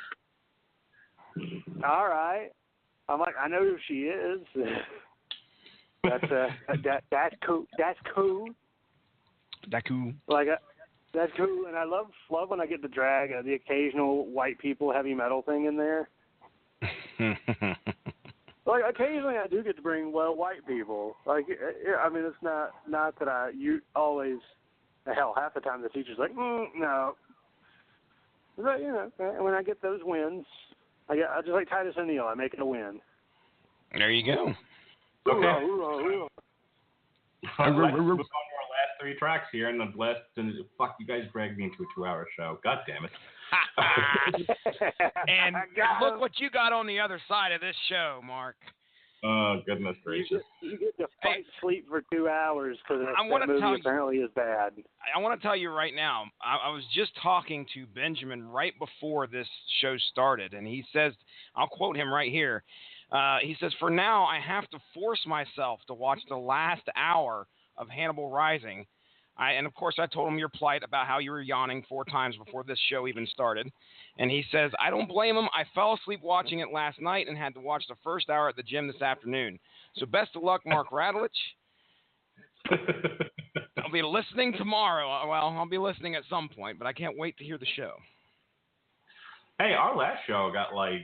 all right. I'm like, I know who she is. That's cool. That's cool. That's cool. Like, that's cool. And I love when I get to drag the occasional white people heavy metal thing in there. Like, occasionally I do get to bring, white people. Like, I mean, it's not that you always, hell, half the time the teacher's like, no. But, you know, when I get those wins, I just like Titus O'Neil, I make it a win. There you go. Okay. Hoorah. Let's move on to our last three tracks here, and fuck, you guys dragged me into a 2-hour show. God damn it. And look what you got on the other side of this show, Mark. Oh, goodness gracious. You get to fight sleep for 2 hours because that movie apparently is bad. I want to tell you right now, I was just talking to Benjamin right before this show started, and he says, I'll quote him right here. He says, for now, I have to force myself to watch the last hour of Hannibal Rising. And of course, I told him your plight about how you were yawning 4 times before this show even started. And he says, I don't blame him. I fell asleep watching it last night and had to watch the first hour at the gym this afternoon. So best of luck, Mark Radulich. I'll be listening tomorrow. Well, I'll be listening at some point, but I can't wait to hear the show. Hey, our last show got like...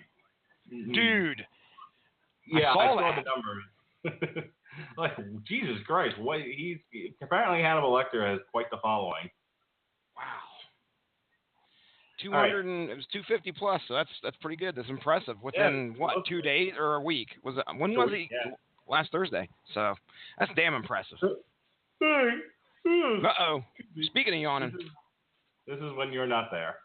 Dude. Yeah, I saw that. the numbers. Like, Jesus Christ. Apparently Hannibal Lecter has quite the following. Wow. 200 and it was 250 plus, so that's pretty good. That's impressive. Within 2 days or a week? When was it? Yeah. Last Thursday. So that's damn impressive. Uh-oh. Speaking of yawning. This is when you're not there.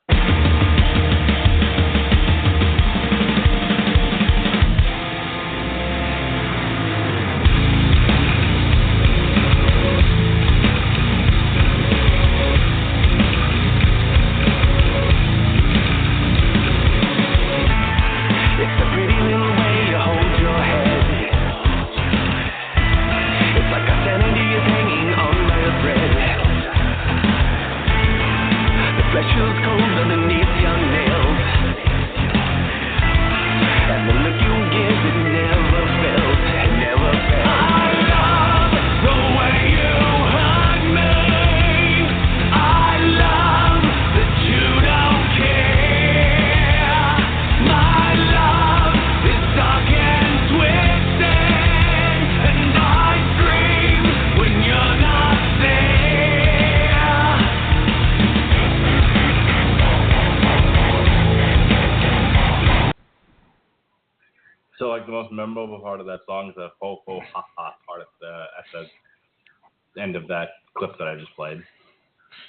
So, like, the most memorable part of that song is the ho ho ha ha part at the end of that clip that I just played.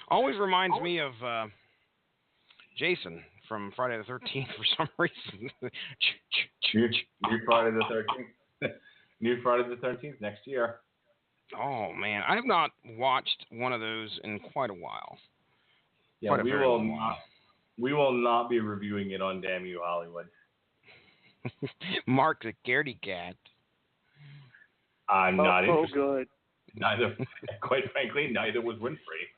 Always reminds me of Jason from Friday the 13th for some reason. New Friday the 13th. New Friday the 13th next year. Oh, man. I have not watched one of those in quite a while. Yeah, we will not be reviewing it on Damn You Hollywood. Mark the Scaredy Cat. I'm not interested. Good. Neither, quite frankly, neither was Winfrey.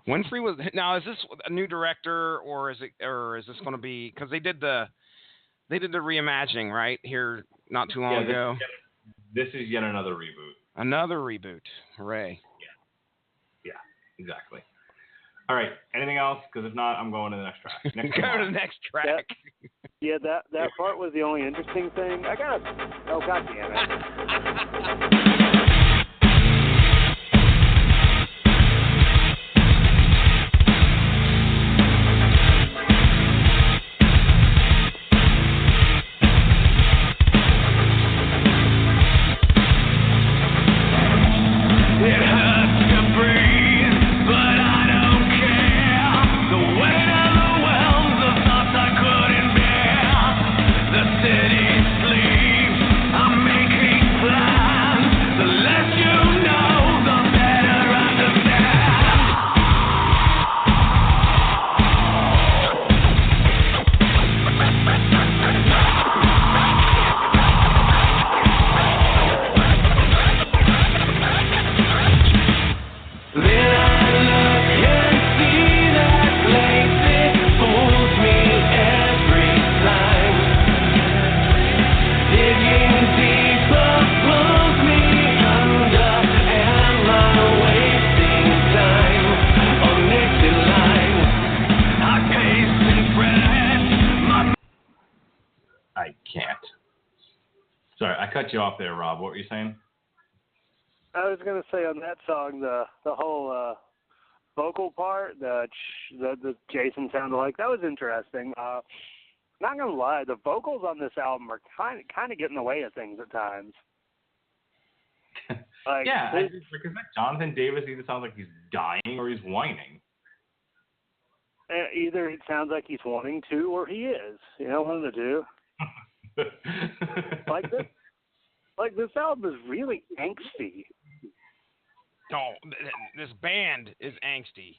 Winfrey was now. Is this a new director, or is this going to be because they did the reimagining right here not too long ago? This is yet another reboot. Another reboot. Hooray! Yeah, exactly. All right. Anything else? Because if not, I'm going to the next track. Go to the next track. That part was the only interesting thing. Oh, God damn it. Cut you off there, Rob. What were you saying? I was gonna say on that song, the whole vocal part, the Jason sounded like that was interesting. Not gonna lie, the vocals on this album are kind of getting in the way of things at times. Like, yeah, because Jonathan Davis either sounds like he's dying or he's whining. Either it sounds like he's wanting to, or he is. You know, one of the two. This album is really angsty. Oh, this band is angsty.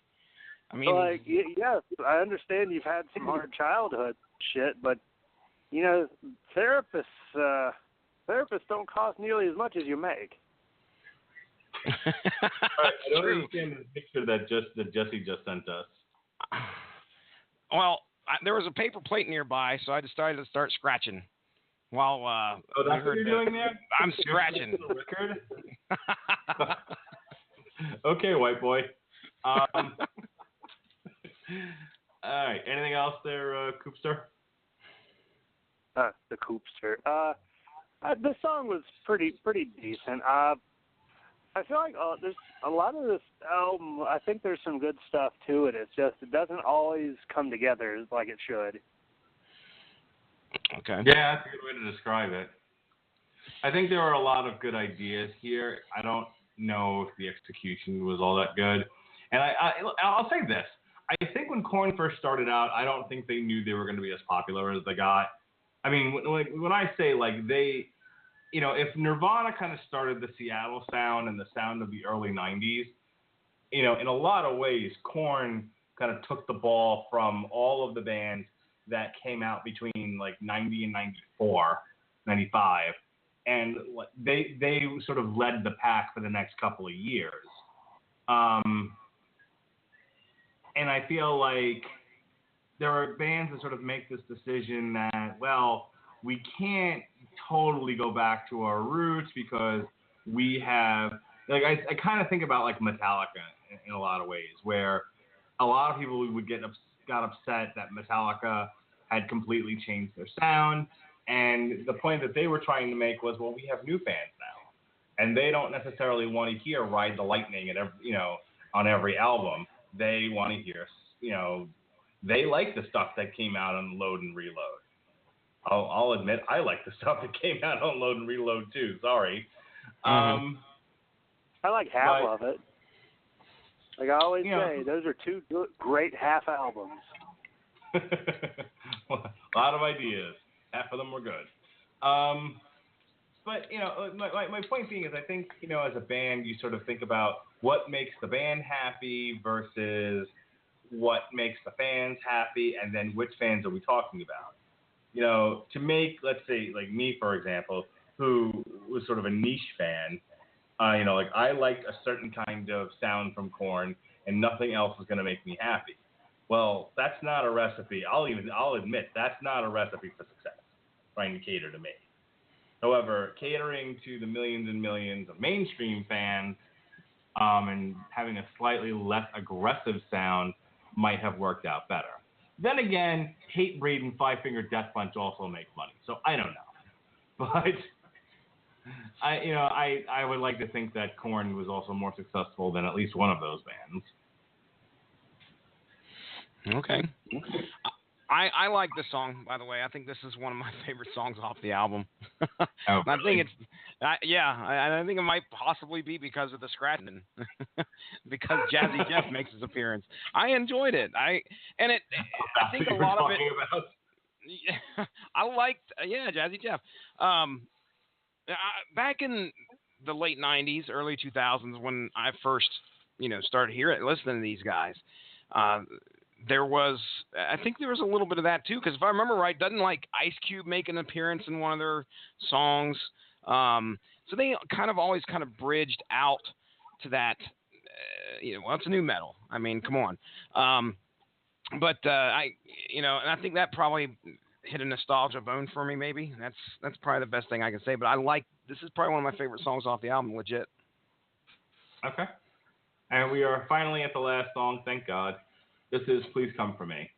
I mean, yes, I understand you've had some hard childhood shit, but you know, therapists don't cost nearly as much as you make. I don't understand the picture that Jesse just sent us. Well, there was a paper plate nearby, so I decided to start scratching. While that's what you're doing there? I'm scratching. The record? Okay, white boy. All right. Anything else there, Coopster? The Coopster. The song was pretty decent. I feel like there's a lot of this album. I think there's some good stuff to it. It's just it doesn't always come together like it should. Okay. Yeah, that's a good way to describe it. I think there are a lot of good ideas here. I don't know if the execution was all that good. And I'll say this. I think when Korn first started out, I don't think they knew they were going to be as popular as they got. I mean, when I say like they, you know, if Nirvana kind of started the Seattle sound and the sound of the early 90s, you know, in a lot of ways, Korn kind of took the ball from all of the bands that came out between like 90 and 94, 95. And they sort of led the pack for the next couple of years. And I feel like there are bands that sort of make this decision that, well, we can't totally go back to our roots because we have, like, I kind of think about like Metallica in a lot of ways, where a lot of people got upset that Metallica had completely changed their sound. And the point that they were trying to make was, well, we have new fans now, and they don't necessarily want to hear "Ride the Lightning" on every album. They want to hear, they like the stuff that came out on Load and Reload. I'll admit I like the stuff that came out on Load and Reload too. Sorry. I like half of it. Like I always say, those are two great half albums. A lot of ideas. Half of them were good. But, my point being is I think, as a band, you sort of think about what makes the band happy versus what makes the fans happy, and then which fans are we talking about? To make, let's say, like me, for example, who was sort of a niche fan, I liked a certain kind of sound from Korn, and nothing else was going to make me happy. Well, that's not a recipe. I'll admit that's not a recipe for success, trying to cater to me. However, catering to the millions and millions of mainstream fans and having a slightly less aggressive sound might have worked out better. Then again, Hate Breed and Five Finger Death Punch also make money, so I don't know. But I would like to think that Korn was also more successful than at least one of those bands. Okay. I like this song, by the way. I think this is one of my favorite songs off the album. Oh, I think I think it might possibly be because of the scratching, because Jazzy Jeff makes his appearance. I enjoyed it. I think a lot of it. I liked, Jazzy Jeff. Back in the late '90s, early 2000s, when I first, started listening to these guys. I think there was a little bit of that too, because if I remember right, doesn't like Ice Cube make an appearance in one of their songs? So they always bridged out to that. It's new metal. I mean, come on. But and I think that probably hit a nostalgia bone for me. Maybe that's probably the best thing I can say. But this is probably one of my favorite songs off the album, legit. Okay. And we are finally at the last song. Thank God. This is Please Come For Me.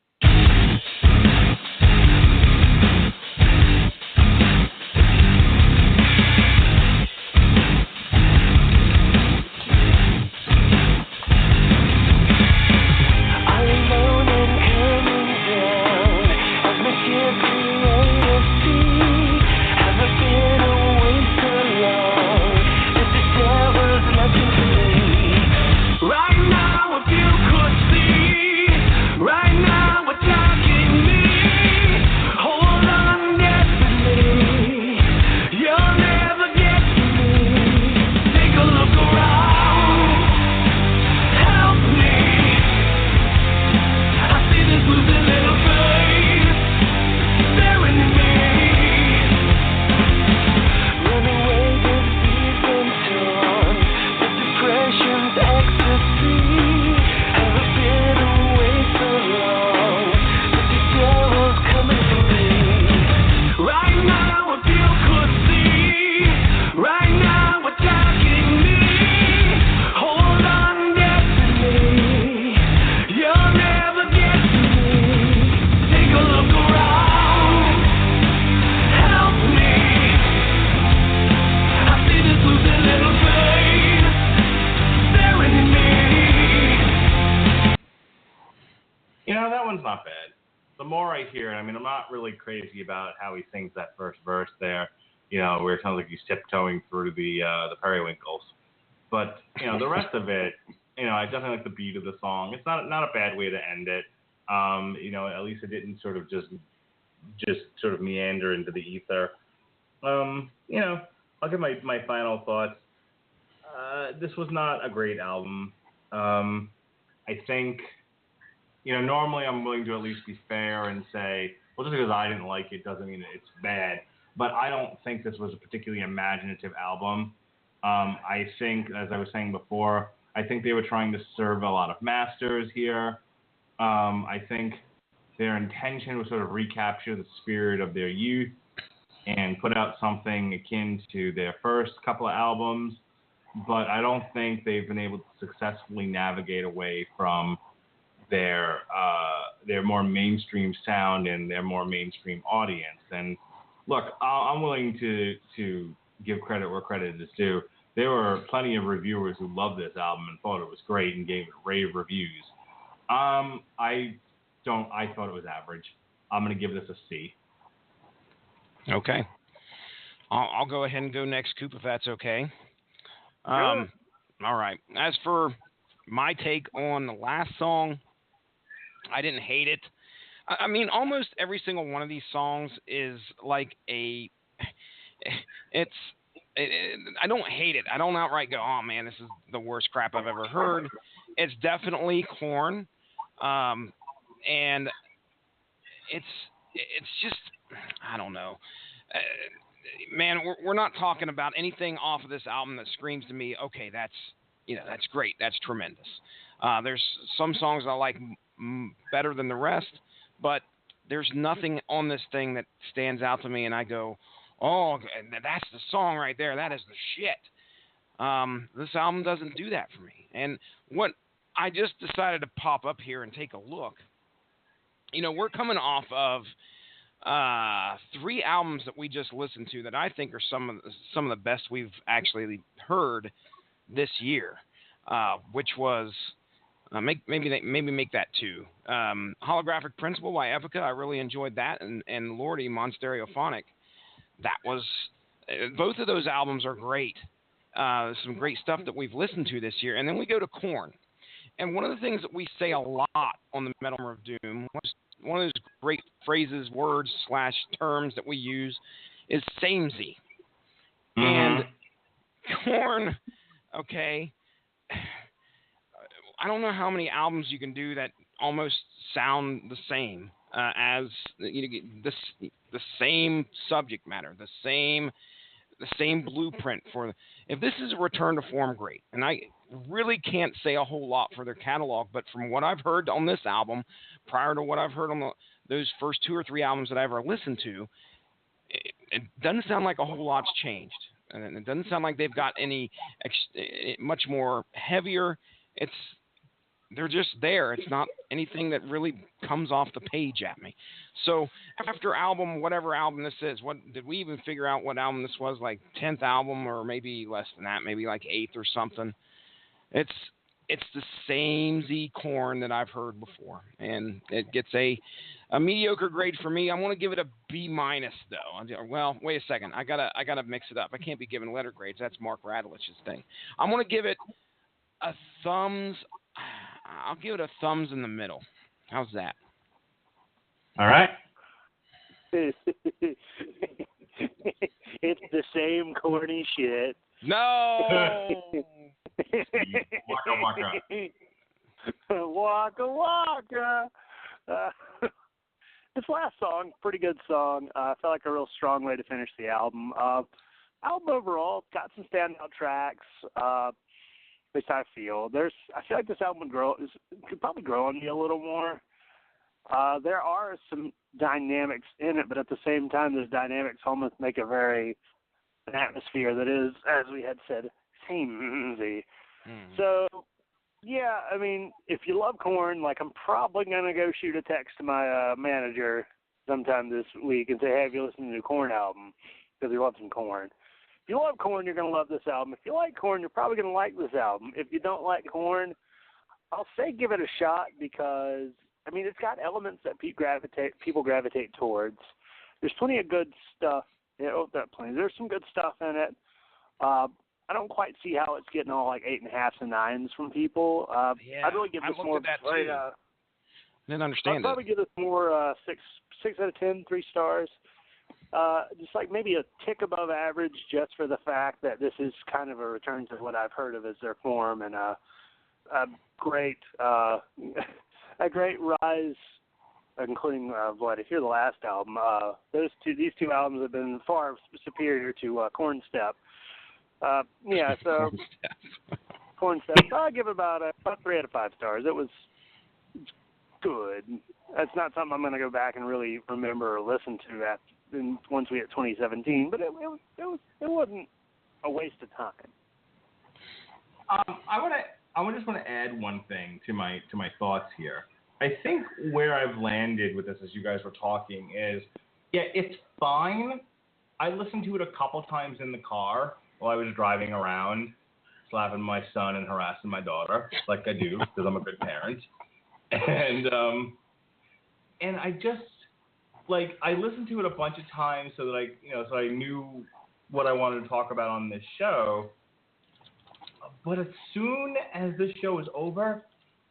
Right now, if you could see, right now. more I hear it, I mean, I'm not really crazy about how he sings that first verse there, where it sounds like he's tiptoeing through the periwinkles. But, the rest of it, I definitely like the beat of the song. It's not a bad way to end it. At least it didn't sort of just sort of meander into the ether. I'll give my final thoughts. This was not a great album. I think, normally I'm willing to at least be fair and say, well, just because I didn't like it doesn't mean it's bad. But I don't think this was a particularly imaginative album. I think, as I was saying before, I think they were trying to serve a lot of masters here. I think their intention was sort of recapture the spirit of their youth and put out something akin to their first couple of albums. But I don't think they've been able to successfully navigate away from their more mainstream sound and their more mainstream audience. And look, I'm willing to give credit where credit is due. There were plenty of reviewers who loved this album and thought it was great and gave it rave reviews. I thought it was average. I'm going to give this a C. Okay. I'll go ahead and go next, Coop, if that's okay. Sure. All right. As for my take on the last song, I didn't hate it. I mean, almost every single one of these songs is like I don't hate it. I don't outright go, oh man, this is the worst crap I've ever heard. It's definitely Korn. And it's just, I don't know. Man, we're not talking about anything off of this album that screams to me, okay, that's great. That's tremendous. There's some songs I like better than the rest, but there's nothing on this thing that stands out to me and I go, oh, that's the song right there. That is the shit. This album doesn't do that for me. And what I just decided to pop up here and take a look. We're coming off of 3 albums that we just listened to that I think are some of the best we've actually heard this year, which was maybe make that 2. Holographic Principle by Epica, I really enjoyed that, and Lordy, Monstereophonic. That was both of those albums are great. Some great stuff that we've listened to this year, and then we go to Korn. And one of the things that we say a lot on the Metal Hammer of Doom, one of those great phrases, words / terms that we use, is samey. Mm-hmm. And Korn, okay, I don't know how many albums you can do that almost sound the same as the same subject matter, the same blueprint for. If this is a return to form, great. And I really can't say a whole lot for their catalog, but from what I've heard on this album, prior to what I've heard on those first 2 or 3 albums that I ever listened to, it doesn't sound like a whole lot's changed. And it doesn't sound like they've got any much more heavier. They're just there. It's not anything that really comes off the page at me. So after whatever album this is, what did we even figure out what album this was? Like 10th album, or maybe less than that, maybe like 8th or something. It's the same Z Korn that I've heard before, and it gets a mediocre grade for me. I want to give it a B- though. Well, wait a second. I gotta mix it up. I can't be giving letter grades. That's Mark Radlich's thing. I'm gonna give it a thumbs. I'll give it a thumbs in the middle. How's that? All right. It's the same corny shit. No. Waka waka. Waka waka. This last song, pretty good song. Felt like a real strong way to finish the album. Album overall got some standout tracks. At least I feel. I feel like this album could probably grow on me a little more. There are some dynamics in it, but at the same time, those dynamics almost make an atmosphere that is, as we had said, samey. So, yeah, I mean, if you love Korn, like, I'm probably going to go shoot a text to my manager sometime this week and say, hey, have you listened to the new Korn album? Because he loves some Korn. If you love Korn, you're going to love this album. If you like Korn, you're probably going to like this album. If you don't like Korn, I'll say give it a shot, because I mean, it's got elements that people gravitate towards. There's plenty of good stuff. There's some good stuff in it. I don't quite see how it's getting all like 8.5s and 9s from people. I'd really give this more. At that too. I didn't understand I'd probably give this more 6 out of 10, 3 stars. Just like maybe a tick above average, just for the fact that this is kind of a return to what I've heard of as their form, and a great rise, including if you're the last album. These two albums have been far superior to Korn Step. So Korn Step, I'll give about 3 out of 5 stars. It's good. That's not something I'm going to go back and really remember or listen to once we hit 2017, but it wasn't a waste of time. I just want to add one thing to my thoughts here. I think where I've landed with this, as you guys were talking, is it's fine. I listened to it a couple times in the car while I was driving around, slapping my son and harassing my daughter, like I do because I'm a good parent, and I just. I listened to it a bunch of times so that so I knew what I wanted to talk about on this show. But as soon as this show is over,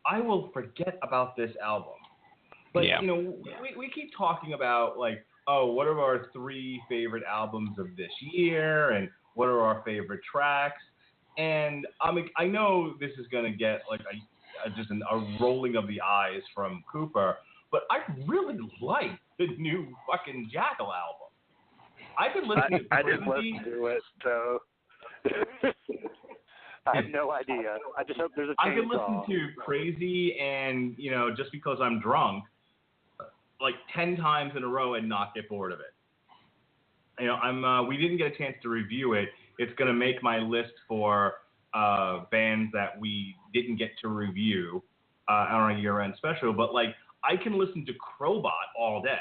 I will forget about this album. We keep talking about what are our 3 favorite albums of this year and what are our favorite tracks. And I know this is going to get just a rolling of the eyes from Cooper, but I really like the new fucking Jackal album. I could listen to Crazy. I didn't listen to it, so I have no idea. I just hope there's a chainsaw. I could listen to Crazy and, just because I'm drunk, 10 times in a row and not get bored of it. We didn't get a chance to review it. It's going to make my list for bands that we didn't get to review on our year-end special, but I can listen to Crowbot all day,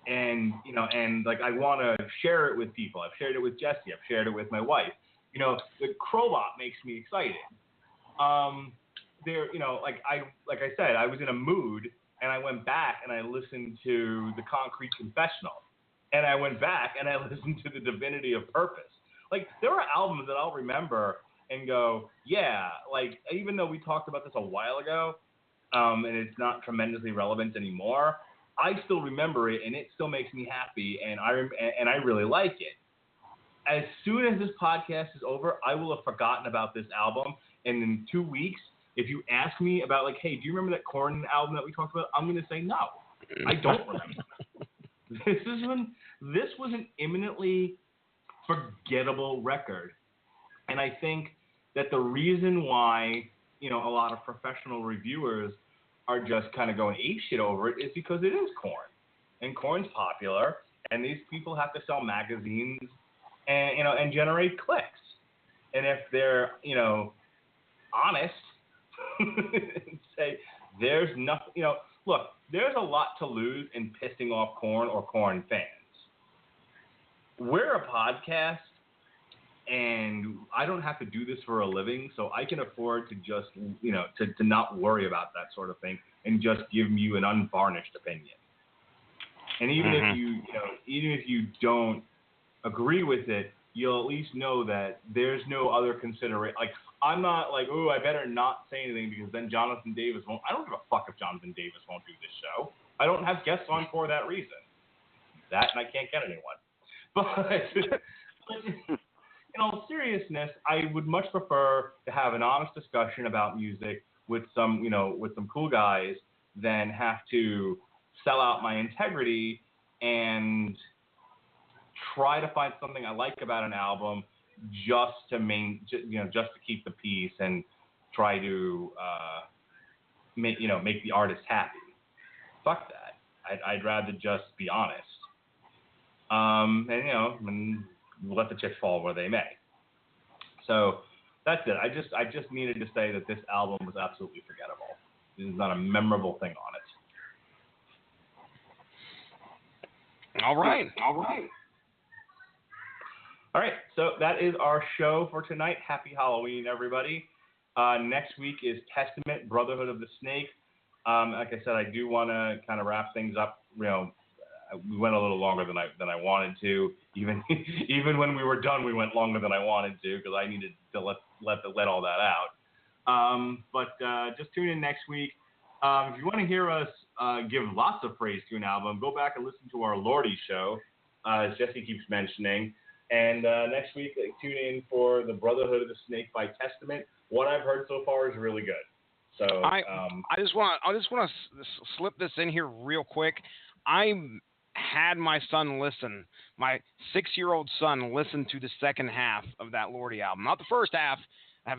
and I want to share it with people. I've shared it with Jesse. I've shared it with my wife. The Crowbot makes me excited. Like I said, I was in a mood, and I went back and I listened to the Concrete Confessional, and I went back and I listened to the Divinity of Purpose. There are albums that I'll remember and go, yeah. Even though we talked about this a while ago. And it's not tremendously relevant anymore, I still remember it, and it still makes me happy, and I really like it. As soon as this podcast is over, I will have forgotten about this album, and in 2 weeks, if you ask me about, hey, do you remember that Korn album that we talked about, I'm going to say no. I don't remember. This was an eminently forgettable record, and I think that the reason why a lot of professional reviewers are just kind of going apeshit over it is because it is Korn, and Korn's popular, and these people have to sell magazines and generate clicks, and if they're honest and say there's nothing, look, there's a lot to lose in pissing off Korn or Korn fans. We're a podcast. And I don't have to do this for a living, so I can afford to just, to not worry about that sort of thing and just give you an unvarnished opinion. And even if you don't agree with it, you'll at least know that there's no other consideration. I'm not I better not say anything because then Jonathan Davis won't. I don't give a fuck if Jonathan Davis won't do this show. I don't have guests on for that reason. That and I can't get anyone. But in all seriousness, I would much prefer to have an honest discussion about music with some cool guys than have to sell out my integrity and try to find something I like about an album just to keep the peace and try to make the artist happy. Fuck that. I'd rather just be honest. And let the chips fall where they may. So that's it. I just needed to say that this album was absolutely forgettable. This is not a memorable thing on it. All right. So that is our show for tonight. Happy Halloween, everybody. Next week is Testament, Brotherhood of the Snake. Like I said, I do want to kind of wrap things up. You know, we went a little longer than I wanted to. Even when we were done, we went longer than I wanted to because I needed to let all that out. But just tune in next week. If you want to hear us give lots of praise to an album, go back and listen to our Lordy show, as Jesse keeps mentioning. And next week, tune in for the Brotherhood of the Snake by Testament. What I've heard so far is really good. So I just want to slip this in here real quick. I had my 6-year-old son, listen to the second half of that Lordy album, not the first half.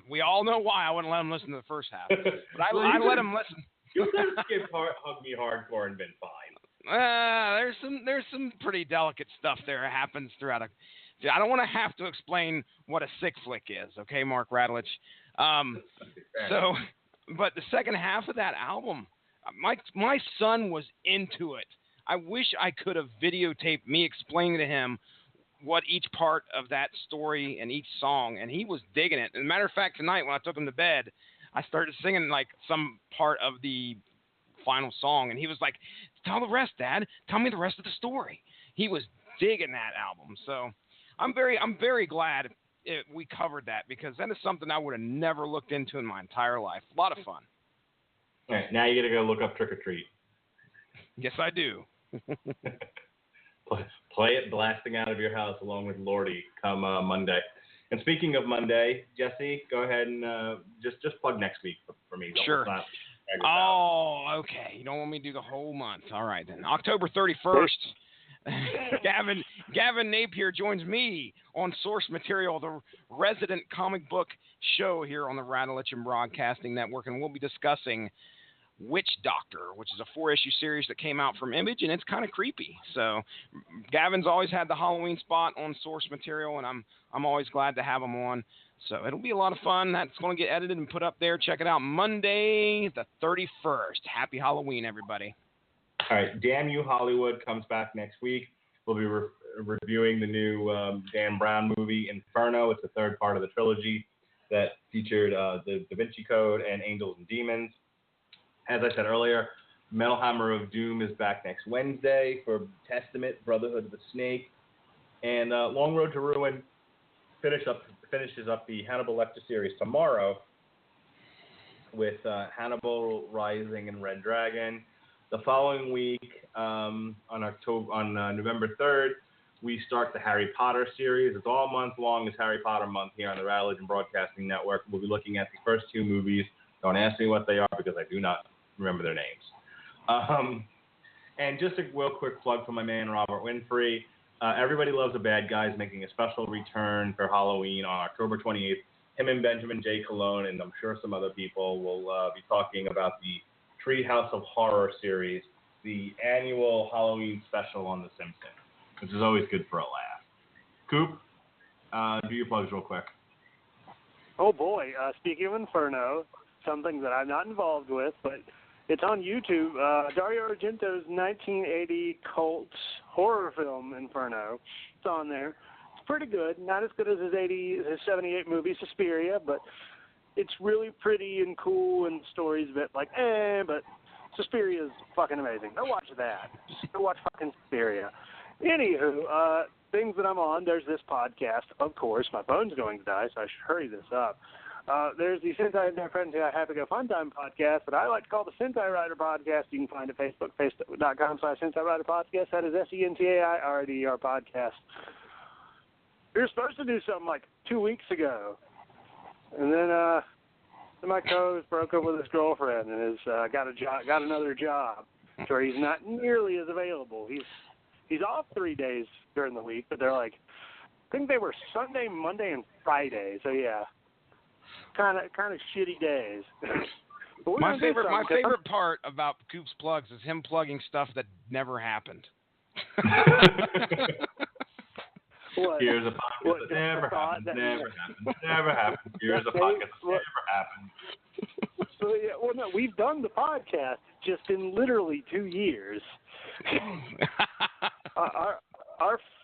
We all know why I wouldn't let him listen to the first half, but I let him listen. You could have skipped Hug Me Hardcore and been fine. There's some pretty delicate stuff there that happens throughout I don't want to have to explain what a sick flick is, okay, Mark Radulich? But the second half of that album, my son was into it. I wish I could have videotaped me explaining to him what each part of that story and each song, and he was digging it. As a matter of fact, tonight when I took him to bed, I started singing like some part of the final song, and he was like, "Tell the rest, Dad. Tell me the rest of the story." He was digging that album. So I'm very glad we covered that because that is something I would have never looked into in my entire life. A lot of fun. All right, now you got to go look up Trick or Treat. Yes, I do. Play it blasting out of your house along with Lordy come Monday. And speaking of Monday, Jesse, go ahead and just plug next week for me. Sure. Oh, okay. You don't want me to do the whole month. All right, then. October 31st, Gavin Napier joins me on Source Material, the resident comic book show here on the Radulich and Broadcasting Network, and we'll be discussing Witch Doctor, which is a 4-issue series that came out from Image, and it's kind of creepy. So Gavin's always had the Halloween spot on Source Material, and I'm always glad to have him on. So it'll be a lot of fun. That's going to get edited and put up there. Check it out Monday the 31st. Happy Halloween, everybody. All right, Damn You Hollywood comes back next week. We'll be reviewing the new Dan Brown movie, Inferno. It's the third part of the trilogy that featured the Da Vinci Code and Angels and Demons. As I said earlier, Metal Hammer of Doom is back next Wednesday for Testament, Brotherhood of the Snake. And Long Road to Ruin finishes up the Hannibal Lecter series tomorrow with Hannibal Rising and Red Dragon. The following week, on November 3rd, we start the Harry Potter series. It's all month long. It's Harry Potter month here on the Radulich and Broadcasting Network. We'll be looking at the first 2 movies. Don't ask me what they are because I do not remember their names. And just a real quick plug for my man Robert Winfrey. Everybody Loves a Bad Guy is making a special return for Halloween on October 28th. Him and Benjamin J. Colon, and I'm sure some other people, will be talking about the Treehouse of Horror series, the annual Halloween special on The Simpsons, which is always good for a laugh. Coop, do your plugs real quick. Oh boy, speaking of Inferno, something that I'm not involved with, but it's on YouTube. Dario Argento's 1980 cult horror film Inferno. It's on there. It's pretty good. Not as good as his 78 movie Suspiria, but it's really pretty and cool, and the story's a bit like but Suspiria's fucking amazing. Go watch that. Go watch fucking Suspiria. Anywho, things that I'm on, there's this podcast, of course. My phone's going to die, so I should hurry this up. There's the Sentai Friendly Happy Go Fun Time podcast that I like to call the Sentai Rider podcast. You can find it at Facebook, facebook.com/Sentai Rider podcast. That is SENTAIRDER podcast. We were supposed to do something like 2 weeks ago. And then my co-host broke up with his girlfriend and has got another job, so he's not nearly as available. He's off 3 days during the week, but they're like, I think they were Sunday, Monday, and Friday. So yeah, kind of shitty days. My favorite part about Coop's plugs is him plugging stuff that never happened. What? Here's a podcast that never happened. Never happened. Here's a podcast that never happened. So yeah, well, no, we've done the podcast just in literally 2 years. Our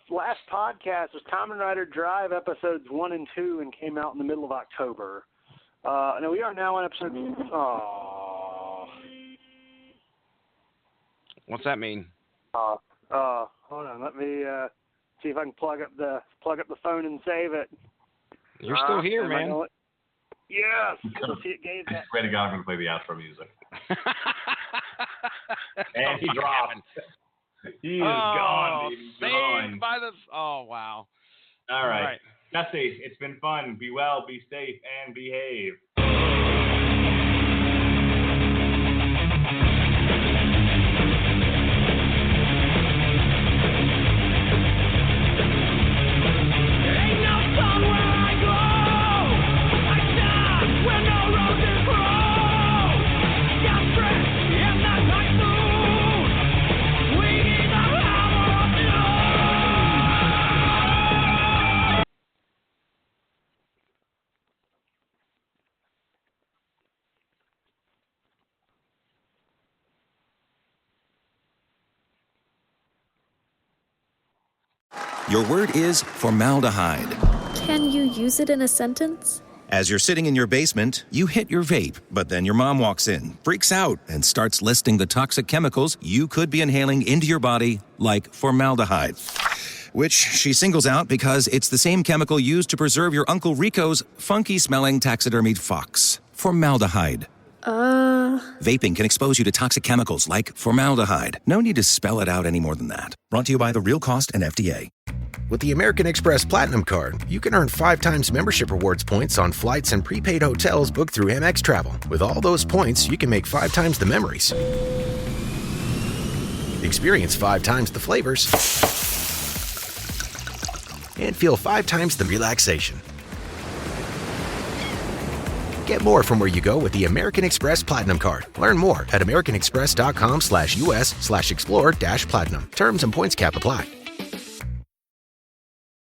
last podcast was Kamen Rider Drive episodes 1 and 2, and came out in the middle of October. And we are now on episode. What's that mean? Hold on. Let me see if I can plug up the phone and save it. You're still here, man. Yes. Let's see it gave that. I swear to God, I'm going to play the outro music. And he dropped. He is gone, baby. Saved by the... Oh, wow. All right. Jesse, it's been fun. Be well, be safe, and behave. Your word is formaldehyde. Can you use it in a sentence? As you're sitting in your basement, you hit your vape, but then your mom walks in, freaks out, and starts listing the toxic chemicals you could be inhaling into your body, like formaldehyde. Which she singles out because it's the same chemical used to preserve your Uncle Rico's funky-smelling taxidermied fox. Formaldehyde. Vaping can expose you to toxic chemicals like formaldehyde. No need to spell it out any more than that. Brought to you by the Real Cost and FDA. With the American Express Platinum Card, you can earn 5 times membership rewards points on flights and prepaid hotels booked through Amex Travel. With all those points, you can make 5 times the memories. Experience 5 times the flavors. And feel 5 times the relaxation. Get more from where you go with the American Express Platinum Card. Learn more at americanexpress.com/US/explore-platinum. Terms and points cap apply.